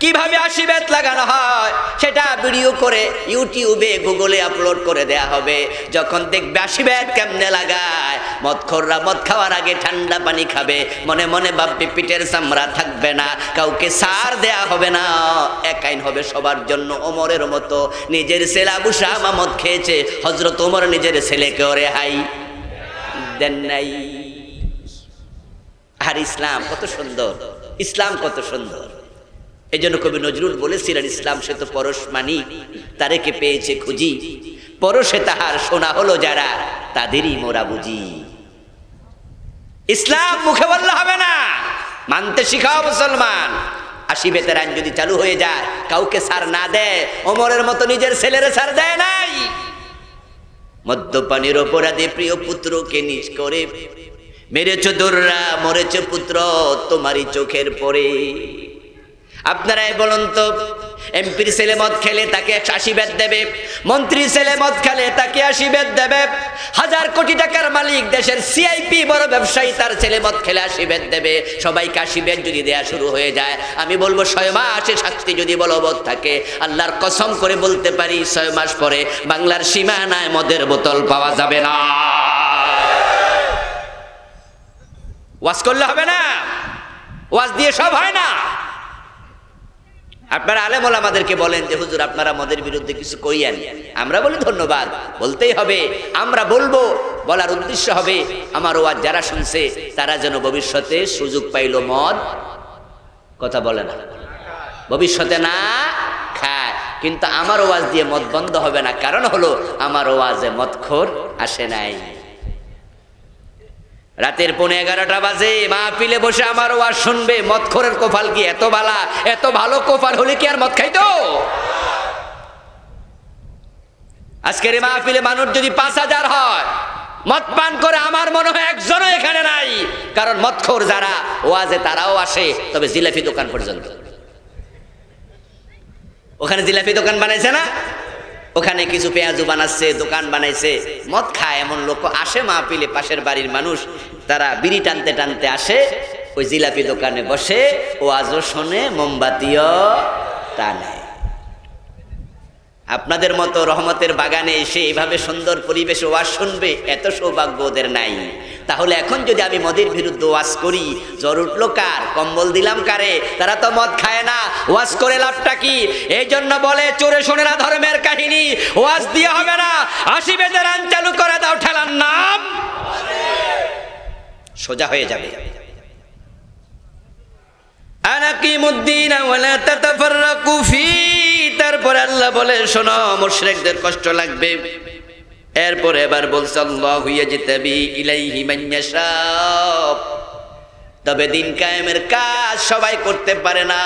কিভাবে আশীর্বাদ লাগানো হয় সেটা ভিডিও করে ইউটিউবে গুগলে আপলোড করে দেয়া হবে। যখন দেখবে আশীর্বাদ কেমনে লাগায়, মদখোররা মদ খাওয়ার আগে ঠান্ডা পানি খাবে, মনে মনে ভাববে পিঠের চামড়া থাকবে না, কাউকে সার দেয়া হবে না, এক আইন হবে সবার জন্য। ওমরের মতো নিজের ছেলে আবু শামা মদ খেয়েছে, হযরত ওমর নিজের ছেলেকে রেহাই দেন নাই। আর ইসলাম কত সুন্দর, ইসলাম কত সুন্দর। এই জন্য কবি নজরুল বলেছিলেন, ইসলাম সে তো পরশ মানি, তারেকে পেয়েছে খুঁজি, পরশে তাহার শোনা হলো যারা, তাদেরই মোরা বুঝি। ইসলাম মুখে বললে হবে না, মানতে শিখাও মুসলমান। আশীর্বাদের আইন যদি চালু হয়ে যায়, কাউকে ছাড় না দেয়, ওমরের মতো নিজের ছেলেরে ছাড় দেয় নাই। মদ্যপানের অপরাধে প্রিয় পুত্রকে নিজ করে মেরেছ দোররা, মরেছ পুত্র তোমারই চোখের পরে। আপনারাই বলুন তো, এমপির ছেলে মদ খেলে তাকে আশীর্বাদ দেবে, মন্ত্রী ছেলে মদ খেলে তাকে আশীর্বাদ দেবে, 1000 কোটি টাকার মালিক দেশের সিআইপি বড় ব্যবসায়ী তার ছেলে মদ খেলে আশীর্বাদ দেবে। সবাইকে আশীর্বাদ যদি দেয়া শুরু হয়ে যায়, আমি বলবো 6 মাসে শাস্তি যদি বলবৎ থাকে, আল্লাহর কসম করে বলতে পারি 6 মাস পরে বাংলার সীমানায় মদের বোতল পাওয়া যাবে না। ওয়াজ করলে হবে না, ওয়াজ দিয়ে সব হয় না। আপনারা আলেম ওলামাদেরকে বলেন যে হুজুর আপনারা মদের বিরুদ্ধে কিছু কইয়েন, আমরা বলি ধন্যবাদ, বলতেই হবে। আমরা বলবো, বলার উদ্দেশ্য হবে আমার ওয়াজ যারা শুনছে তারা যেন ভবিষ্যতে সুযোগ পাইল মদ, কথা বলে না, ভবিষ্যতে না খায়। কিন্তু আমার ওয়াজ দিয়ে মদ বন্ধ হবে না, কারণ হলো আমার ওয়াজে মদখোর আসে নাই। রাতের 11:15 বাজে মাহফিলে বসে আমার ওয়াজ শুনবে, মদখোরের কপাল কি এত বালা? এত ভালো কপাল হলে কি আর মদ খাইতো? আজকের এই মাহফিলে মানুষ যদি 5000 হয়, মদ পান করে আমার মনে হয় একজনও এখানে নাই। কারণ মদখোর যারা ওয়াজে তারাও আসে, তবে জিলাপি দোকান পর্যন্ত। ওখানে জিলাপি দোকান বানাইছে না, ওখানে কিছু পেঁয়াজু বানাচ্ছে, দোকান বানাইছে, মদ খায় এমন লোক আসে মাহফিলে। পাশের বাড়ির মানুষ তারা বিড়ি টানতে টানতে আসে, ওই জিলাপি দোকানে বসে, ওয়াজও শোনে, মোমবাতিও টানে। আপনাদের মতো রহমতের বাগানে এসে এইভাবে সুন্দর পরিবেশে ওয়াজ শুনবে, এত সৌভাগ্য ওদের নাই। তাহলে এখন যদি আমি মদের বিরুদ্ধে ওয়াজ করি, জ্বর উঠলো কার, কম্বল দিলাম কারে? তারা তো মদ খায় না, ওয়াজ করে লাভটা কি? এই জন্য বলে চোরে শোনে না ধর্মের কাহিনী, ওয়াজ দিয়ে হবে না, আশীর্বাদের আইন চালু করে দাও, ঠেলার নাম সোজা হয়ে যাবে। আনাকিমুদ্দিন ওয়ালা তাতাফাররাকু ফি, তারপরে আল্লাহ বলে শোনো মুশরিকদের কষ্ট লাগবে। এরপরে এবার বলছে আল্লাহু ইয়াজতাবি ইলাইহি মান ইয়াশা, তবে দিন কায়েমের কাজ সবাই করতে পারে না।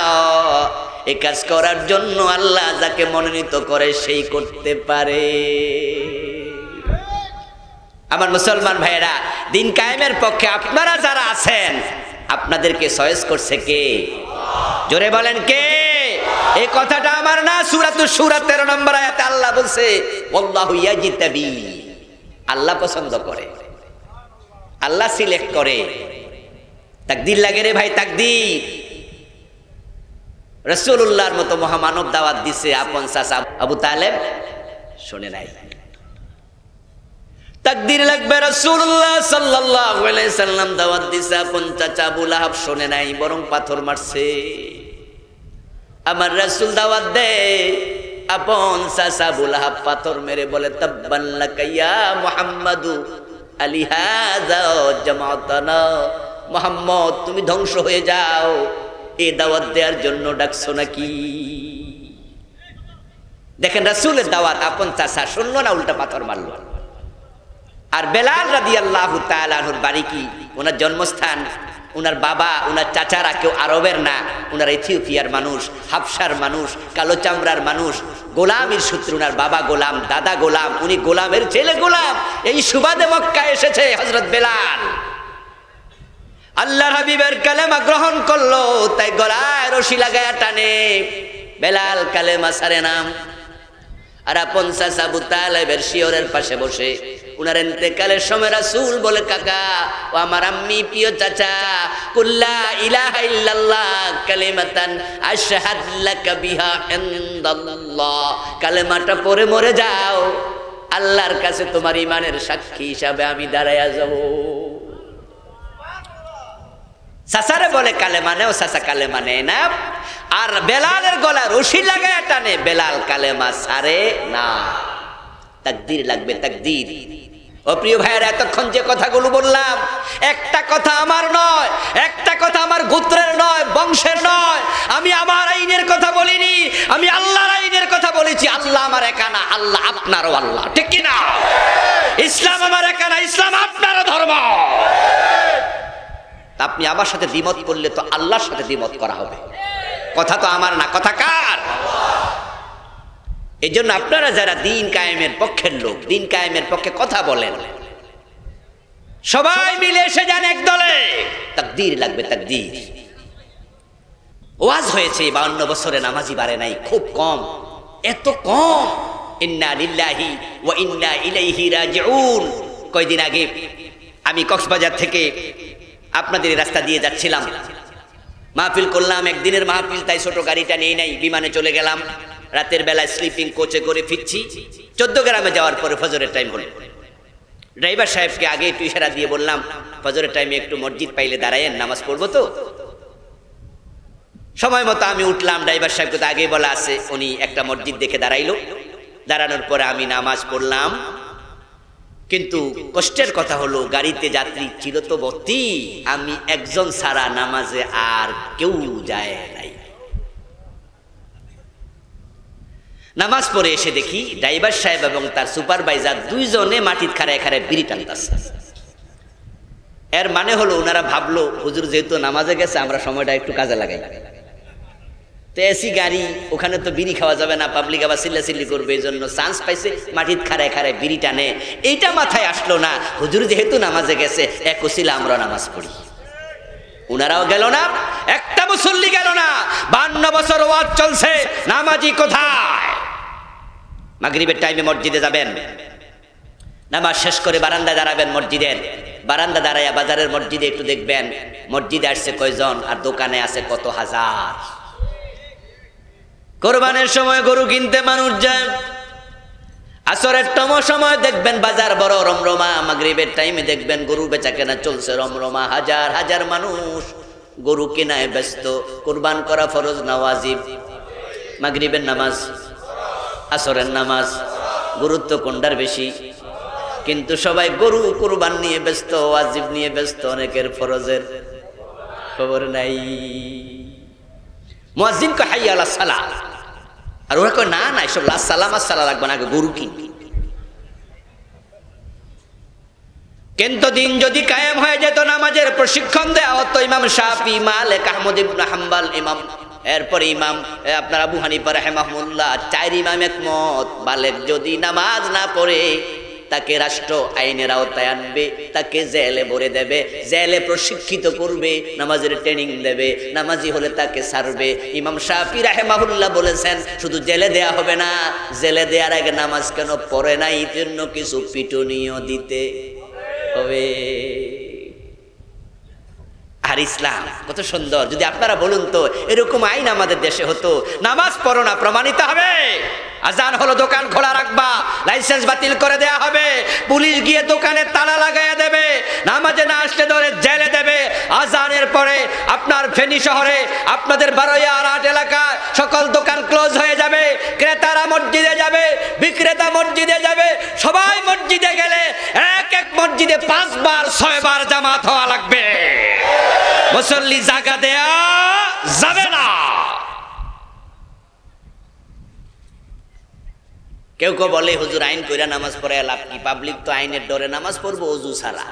এই কাজ করার জন্য আল্লাহ যাকে মনোনীত করে সেই করতে পারে। আমার মুসলমান ভাইয়েরা, দিন কায়েমের পক্ষে আপনারা যারা আছেন, আপনাদেরকে চয়েস করছে কে? জোরে বলেন কে? এই কথাটা আমার না, সূরাতুশ শূরা 13 নম্বর আয়াতে আল্লাহ বলছে আল্লাহু ইয়াজতাবি, আল্লাহ পছন্দ করে, আল্লাহ সিলেক্ট করে। তাকদীর লাগে রে ভাই, তাকদীর। রাসূলুল্লাহর মতো মহামানব দাওয়াত দিছে, আপন চাচা আবু তালেব শুনে নাই। তাকদীর লাগবে, রাসূলুল্লাহ সাল্লাল্লাহু আলাইহি সাল্লাম দাওয়াত দিছে, আপন চাচা আবু লাহাব শুনে নাই, বরং পাথর মারছে। আমার রাসূল দাওয়াত দেয়, আপন চাচা আবু লাহাব পাথর মেরে বলে তাব্বান লাকা ইয়া মুহাম্মাদু আলিহাযা জামাতানা, মুহাম্মদ তুমি ধ্বংস হয়ে যাও, এই দাওয়াত দেওয়ার জন্য ডাকছো নাকি? দেখেন রাসূলের দাওয়াত আপন চাচা শুনলো না, উল্টা পাথর মারলো। আর বেলাল রাদিয়াল্লাহু তাআলা আনহুর বাড়ি কি, ওনার জন্মস্থান, ওনার বাবা, ওনার চাচারা কেউ আরবের না, ওনার ইথিওপিয়ার মানুষ, হাবশার মানুষ, কালো চামড়ার মানুষ, গোলামের সূত্রে ওনার বাবা গোলাম, দাদা গোলাম, উনি গোলামের ছেলে গোলাম। এই সুবাদে মক্কা এসেছে হযরত বেলাল। আল্লাহর হাবিবের কালেমা গ্রহণ করলো, তাই গলায় রশি লাগায়া টানে, বেলাল কালেমা ছাড়ে না। আর আপন চাচা আবু তালেবের শিয়রের পাশে বসে উনার ইন্তেকালের সময় রাসূল বলে, কাকা ও আমার আম্মি প্রিয় চাচা, কুল্লা ইলাহা ইল্লাল্লাহ কালিমাতান আশহাদ লাকা বিহা ইনদাল্লাহ, কালেমাটা পড়ে মরে যাও, আল্লাহর কাছে তোমার ঈমানের সাক্ষী হিসাবে আমি দাঁড়ায়া যাব। চাচারে বলে কালেমা নেও, চাচা কালেমা নেয় না, আর বেলালের গলা রশি লাগায় টানে, বেলাল কালেমা ছাড়ে না। তাকদীর লাগবে, তাকদীর। ও প্রিয় ভাইয়েরা, এতক্ষণ যে কথাগুলো বললাম, একটা কথা আমার নয়, একটা কথা আমার গোত্রের নয়, বংশের নয়, আমি আমার আইনের কথা বলিনি, আমি আল্লাহর আইনের কথা বলেছি। আল্লাহ আমার একা না, আল্লাহ আপনারও আল্লাহ, ঠিক কি না? ইসলাম আমার একা না, ইসলাম আপনারও ধর্ম। আপনি আমার সাথে দ্বিমত করলে তো আল্লাহর সাথে দ্বিমত করা হবে, কথা তো আমার না, কথা কার? এই জন্য আপনারা যারা দিন কায়েমের পক্ষের লোক, দিন কায়েমের পক্ষে কথা বলেন, সবাই মিলে এসে যান এক দলে। তাকদীর লাগবে, তাকদীর। ওয়াজ হয়েছে 52 বছরে নামাজি বাড়ে নাই, খুব কম, এত কম। ইন্না লিল্লাহি ওয়া ইন্না ইলাইহি রাজিউন। কয়দিন আগে আমি কক্সবাজার থেকে আপনাদের রাস্তা দিয়ে যাচ্ছিলাম, মাহফিল করলাম, একদিনের মাহফিল, তাই ছোট গাড়িটা নিয়ে নাই, বিমানে চলে গেলাম। রাতের বেলায় স্লিপিং কোচে করে ফিরছি। 14 গ্রামে যাওয়ার পরে ফজরের টাইম হলো। ড্রাইভার সাহেবকে আগে একটু ইশারা দিয়ে বললাম, ফজরের টাইমে একটু মসজিদ পাইলে দাঁড়ায়েন, নামাজ পড়বো তো। সময় মতো আমি উঠলাম, ড্রাইভার সাহেবকে তো আগেই বলা আছে, উনি একটা মসজিদ দেখে দাঁড়াইলো। দাঁড়ানোর পরে আমি নামাজ পড়লাম। কিন্তু কষ্টের কথা হলো, গাড়িতে যাত্রী ছিল তো ভর্তি, আমি একজন ছাড়া নামাজে আর কেউ যায় নাই। নামাজ পড়ে এসে দেখি ড্রাইভার সাহেব এবং তার সুপারভাইজার দুইজনে মাটির খাড়ায় খাড়ায় বিড়ি টানতেছে। এর মানে হলো ওনারা ভাবলো, হুজুর যেহেতু নামাজে গেছে, আমরা সময়টা একটু কাজে লাগাই। তো এসি গাড়ি, ওখানে তো বিড়ি খাওয়া যাবে না, পাবলিক আবার চিল্লাচিল্লি করবে, এই জন্য চান্স পাইছে, মাটির খাড়ায় খাড়ায় বিড়ি টানে। এইটা মাথায় আসলো না, হুজুর যেহেতু নামাজে গেছে, এক ওসিলা আমরা নামাজ পড়ি। উনারাও গেল না, একটা মুসল্লি গেল না। 52 বছর ওয়াজ চলছে, নামাজি কোথায়? মাগরিবের টাইমে মসজিদে যাবেন, নামাজ শেষ করে বারান্দায় দাঁড়াবেন, মসজিদের বারান্দা দাঁড়াইয়া বাজারের মসজিদে একটু দেখবেন মসজিদে আসছে কয়জন আর দোকানে আছে কত হাজার। কোরবানের সময় গরু কিনতে মানুষ যায়, আসরের সময় দেখবেন বাজার বড় রমরমা, মাগরিবের টাইমে দেখবেন গরু বেচা কেনা চলছে রমরমা, হাজার হাজার মানুষ গরু কেনায় ব্যস্ত। কুরবান করা ফরজ না ওয়াজিব? মাগরিবের নামাজ, আসরের নামাজ, গুরুত্ব কোনটার বেশি? কিন্তু সবাই গরু কুরবান নিয়ে ব্যস্ত, ওয়াজিব নিয়ে ব্যস্ত, অনেকের ফরজের খবর নাই। মুয়াজ্জিন কয় হাইয়া আলাস সালাহ, আর ওরা কয় না না, এসব লা সালাম আসসালাম লাগবে না, আগে গরু কিনবি। কিন্তু দিন যদি কায়েম হয়ে যেত, নামাজের প্রশিক্ষণ দেওয়া হতো, ইমাম শাফি, মালিক, আহমদ ইবনে হাম্বল, ইমাম, এরপরে ইমাম আপনার আবু হানিফা রাহিমাহুল্লাহ, 4 ইমাম একমত, বালেক যদি নামাজ না পড়ে তাকে রাষ্ট্র আইনের আওতায় আনবে, তাকে জেলে ভরে দেবে, জেলে প্রশিক্ষিত করবে, নামাজের ট্রেনিং দেবে, নামাজি হলে তাকে ছাড়বে। ইমাম শাফি রাহিমাহুল্লাহ বলেছেন, শুধু জেলে দেয়া হবে না, জেলে দেওয়ার আগে নামাজ কেন পড়ে নাই, এই জন্য কিছু পিটুনিও দিতে হবে। আর ইসলাম কত সুন্দর! যদি আপনারা বলুন তো, এরকম আইন আমাদের দেশে হতো, নামাজ পড়ো না প্রমাণিত হবে, আজান হলো দোকান খোলা রাখবা, লাইসেন্স বাতিল করে দেয়া হবে, পুলিশ গিয়ে দোকানে তালা লাগাইয়া দেবে, নামাজে না আসলে ধরে জেলে দেবে। আজানের পরে আপনার ফেনী শহরে, আপনাদের বারোয়া আর 8 এলাকায় সকল দোকান ক্লোজ হয়ে যাবে, ক্রেতারা মসজিদে যাবে, বিক্রেতা মসজিদে যাবে, সবাই মসজিদে গেলে এক এক মসজিদে 5 বার 6 বার জামাত হওয়া লাগবে, মুসল্লি জায়গা দেয়া যাবে না। কেউ কেউ বলে, হুজুর আইন কইরা নামাজ পড়ে লাভ কি? পাবলিক তো আইনের ডরে নামাজ পড়বো ওযু ছাড়া।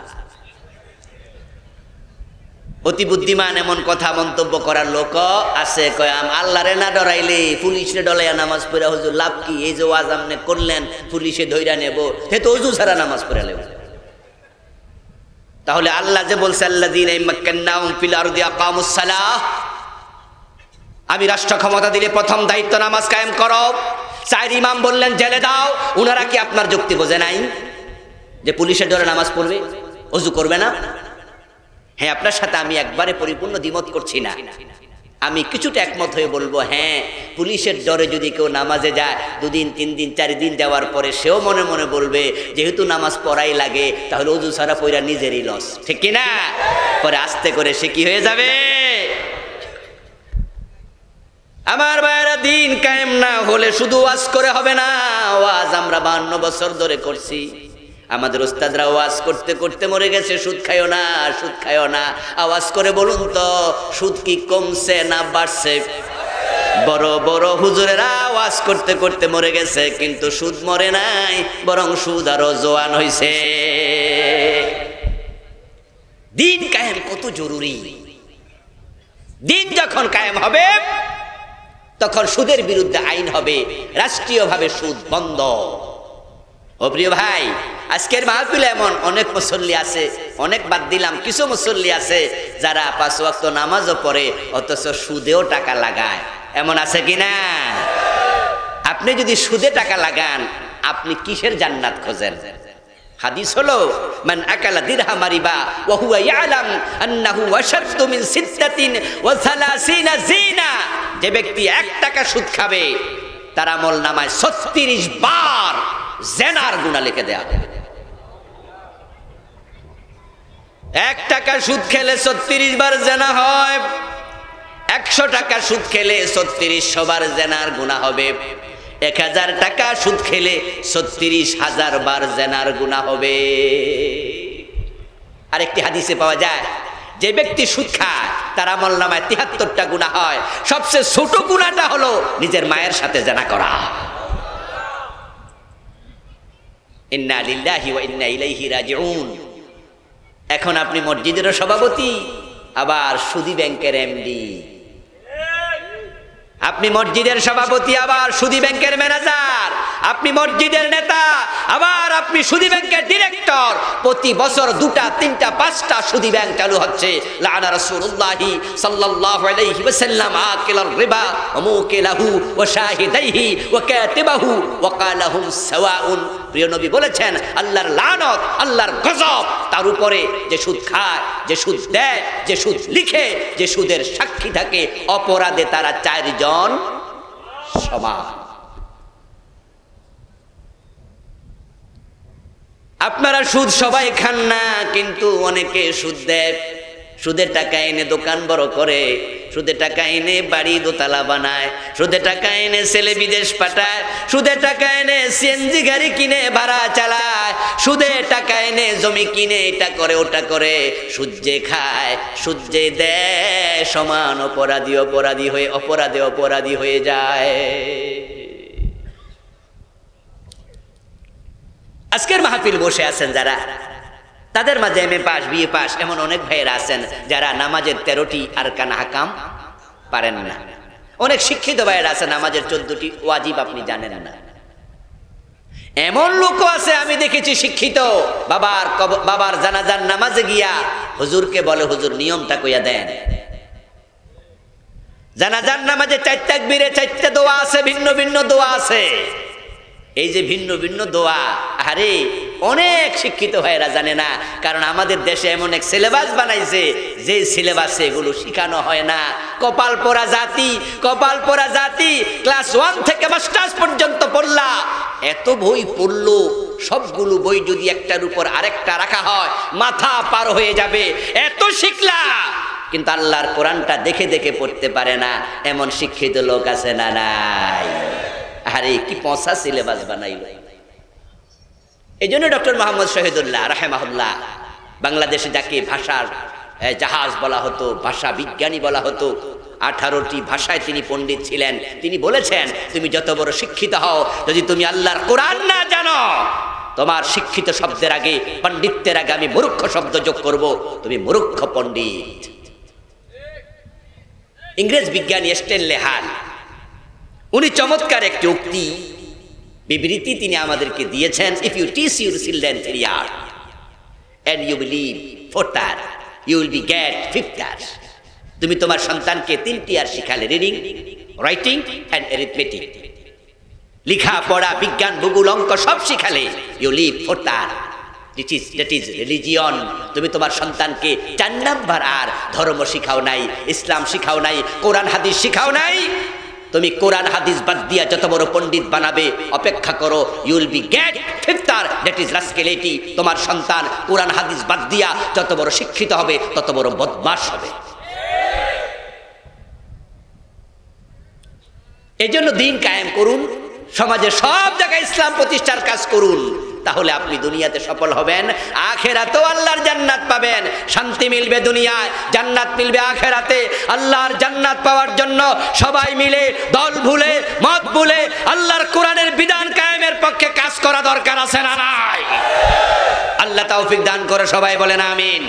অতি বুদ্ধিমান এমন কথা মন্তব্য করার লোক আছে, কয় আল্লাহরে না ডরাইলে পুলিশে ডলাইয়া নামাজ পড়া হুজুর লাভ কি? এই যে ওয়াজ আপনি করলেন, পুলিশে ধইরা নেব, হে তো ওযু ছাড়া নামাজ পড়ে লেব। তাহলে আল্লাহ যে বলছে, আল্লাযীনা ইমাক্কান্নাহুম ফিল আরদি আকামুস সালাহ, আমি রাষ্ট্র ক্ষমতা দিলে প্রথম দায়িত্ব নামাজ কায়েম করো। চার ইমাম বললেন জেলে দাও। উনারা কি আপনার যুক্তি বোঝে নাই যে পুলিশের ডরে নামাজ পড়বে, ওযু করবে না? হ্যাঁ, আপনার সাথে আমি একবারে পরিপূর্ণ দ্বিমত করছি না, আমি কিছুটা একমত হয়ে বলবো, হ্যাঁ, পুলিশের ডরে যদি কেউ নামাজে যায় 2 দিন 3 দিন 4 দিন যাওয়ার পরে সেও মনে মনে বলবে যেহেতু নামাজ পড়াই লাগে তাহলে ওযু ছাড়া পড়া নিজেরই লস, ঠিক কি না? পরে আস্তে করে সে কি হয়ে যাবে? আমার ভাইরা, দিন কায়েম না হলে শুধু ওয়াজ করে হবে না। ওয়াজ আমরা 52 বছর ধরে করছি, আমাদের ওস্তাদরা ওয়াজ করতে করতে মরে গেছে, সুদ খায়ও না, সুদ খায়ও না। আওয়াজ করে বলুন তো, সুদ কি কমছে না বাড়ছে? বড় বড় হুজুরেরা আওয়াজ করতে করতে মরে গেছে, কিন্তু সুদ মরে নাই, বরং সুদ আরো জোয়ান হইছে। দিন কায়েম কত জরুরি। দিন যখন কায়েম হবে তখন সুদের বিরুদ্ধে আইন হবে, রাষ্ট্রীয়ভাবে সুদ বন্ধ। ও প্রিয় ভাই, আজকের মাহফিলে এমন অনেক মুসল্লি আছে, অনেক বাদ দিলাম, কিছু মুসল্লি আছে যারা 5 ওয়াক্ত নামাজও পড়ে অথচ সুদেও টাকা লাগায়, এমন আছে কিনা? আপনি যদি সুদে টাকা লাগান আপনি কিসের জান্নাত খোঁজেন? হাদিস হলো, মান আকালা দিরহাম রিবা ওয়া হুয়া ইয়ালাম আন্নাহু আশাদ্দু মিন 36 জিনা। যে ব্যক্তি 1 টাকা সুদ খাবে তার আমল নামায় 36 বার জেনার গুনাহ লিখে দেয়া হবে। 1 টাকা সুদ খেলে 36 বার জেনা হয়, 100 টাকা সুদ খেলে 3600 বার জেনার গুনাহ হবে, 1000 টাকা সুদ খেলে 36,000 বার জেনার গুনাহ হবে। আরেকটি হাদিসে পাওয়া যায়, যে ব্যক্তি সুদ খায় তার আমল নামায় 73টা গুনাহ হয়, সবচেয়ে ছোট গুনাহটা হলো নিজের মায়ের সাথে জেনা করা। ইন্না লিল্লাহি ওয়া ইন্না ইলাইহি রাজিউন। এখন আপনি মসজিদের সভাপতি, আবার সুদী ব্যাংকের এমডি। আপনি মসজিদের সভাপতি, আবার সুদী ব্যাংকের ম্যানেজার। আপনি মসজিদের নেতা, আবার আপনি সুদী ব্যাংকের ডিরেক্টর। প্রতি বছর 2টা 3টা 5টা সুদী ব্যাংক চালু হচ্ছে। লাআনা রাসূলুল্লাহি সাল্লাল্লাহু আলাইহি ওয়াসাল্লাম আকিলার রিবা ওয়া মুকিলাহু ওয়া শাহিদাইহি ওয়া কাতিবাহু ওয়া কালাহুম সাওয়াউন। প্রিয় নবী বলেছেন, আল্লাহর লানত, আল্লাহর গজব তার উপরে যে সুদ খায়, যে সুদ দেয়, যে সুদ লিখে, যে সুদের সাক্ষী থাকে, অপরাধে তারা 4 জন সমান। আপনারা সুদ সবাই খান না, কিন্তু অনেকে সুদ দেয়। সুদের টাকা এনে দোকান বড় করে, সুদের টাকা এনে বাড়ি দোতলা বানায়, সুদের টাকা এনে ছেলে বিদেশ পাঠায়, সুদের টাকা এনে সিএনজি গাড়ি কিনে ভাড়া চালায়, সুদের টাকা এনে জমি কিনে এটা করে ওটা করে। সুদ যে খায়, সুদ যে দেয়, সমান অপরাধী অপরাধী হয়ে অপরাধী হয়ে যায়। আজকের মাহফিল বসে আছেন যারা, তাদের মাঝে এমএ পাস, বিএ পাস এমন অনেক ভাইয়েরা আছেন যারা নামাজের 13টি আরকান আহকাম পারেন না। অনেক শিক্ষিত ভাইয়েরা আছেন নামাজের 14টি ওয়াজিব আপনি জানেন না। এমন লোকও আছে আমি দেখেছি শিক্ষিত, বাবার জানাজার নামাজে গিয়া হুজুরকে বলে, হুজুর নিয়মটা কইয়া দেন। জানাজার নামাজে 4 তাকবীরে 4টা দোয়া আছে, ভিন্ন ভিন্ন দোয়া আছে। এই যে ভিন্ন ভিন্ন দোয়া, আরে অনেক শিক্ষিত ভাইয়েরা জানে না, কারণ আমাদের দেশে এমন এক সিলেবাস বানাইছে যে সিলেবাসে এগুলো শিখানো হয় না। কপাল পোড়া জাতি ক্লাস 1 থেকে মাস্টার্স পর্যন্ত পড়লা, এত বই পড়লো, সবগুলো বই যদি একটার উপর আরেকটা রাখা হয় মাথা পার হয়ে যাবে। এত শিখলা, কিন্তু আল্লাহর কোরআনটা দেখে দেখে পড়তে পারে না, এমন শিক্ষিত লোক আছে না নাই? আরে কি পচা সিলেবাস বানাইল। এই জন্য ডক্টর মোহাম্মদ শহীদুল্লাহ রাহেমাহুল্লাহ, বাংলাদেশে যাকে ভাষার জাহাজ বলা হতো, ভাষা বিজ্ঞানী বলা হতো, 18টি ভাষায় তিনি পণ্ডিত ছিলেন। তিনি বলেছেন, তুমি যত বড় শিক্ষিত হও, যদি তুমি আল্লাহর কোরআন না জানো, তোমার শিক্ষিত শব্দের আগে, পণ্ডিতের আগে আমি মূর্খ শব্দ যোগ করব, তুমি মূর্খ পণ্ডিত। ইংরেজ বিজ্ঞানী স্ট্যানলে হাল, উনি চমৎকার একটি উক্তি বিবৃতি তিনি আমাদেরকে দিয়েছেন, if you teach your children 3 years and you believe 4th year you will be get 5th year। তুমি তোমার সন্তানকে 3টি ইয়ার শিখালে, রিডিং, রাইটিং এন্ড অ্যারিথমেটিক, লিখা পড়া বিজ্ঞান ভূগোল অঙ্ক সব শিখালে you live for that is religion. তুমি তোমার সন্তানকে 4 নাম্বার আর ধর্ম শিখাও নাই, ইসলাম শিখাও নাই, কোরআন হাদিস শিখাও নাই। তুমি কোরআন হাদিস বাদ দিয়া যত বড় পণ্ডিত বানাবে অপেক্ষা করো, you will be get 5th that is rascality. তোমার সন্তান কোরআন হাদিস বাদ দিয়া যত বড় শিক্ষিত হবে তত বড় বদমাশ হবে। এজন্য দিন কায়েম করুন, সমাজে সব জায়গায় ইসলাম প্রতিষ্ঠার কাজ করুন, তাহলে আপনি দুনিয়াতে সফল হবেন, আখেরাতেও আল্লাহর জান্নাত পাবেন। শান্তি মিলবে দুনিয়ায়, জান্নাত মিলবে আখেরাতে। আল্লাহর জান্নাত পাওয়ার জন্য সবাই মিলে দল ভুলে মত ভুলে আল্লাহর কোরআনের বিধান কায়েমের পক্ষে কাজ করা দরকার আছে না নাই? আল্লাহ তৌফিক দান করে, সবাই বলেন আমিন।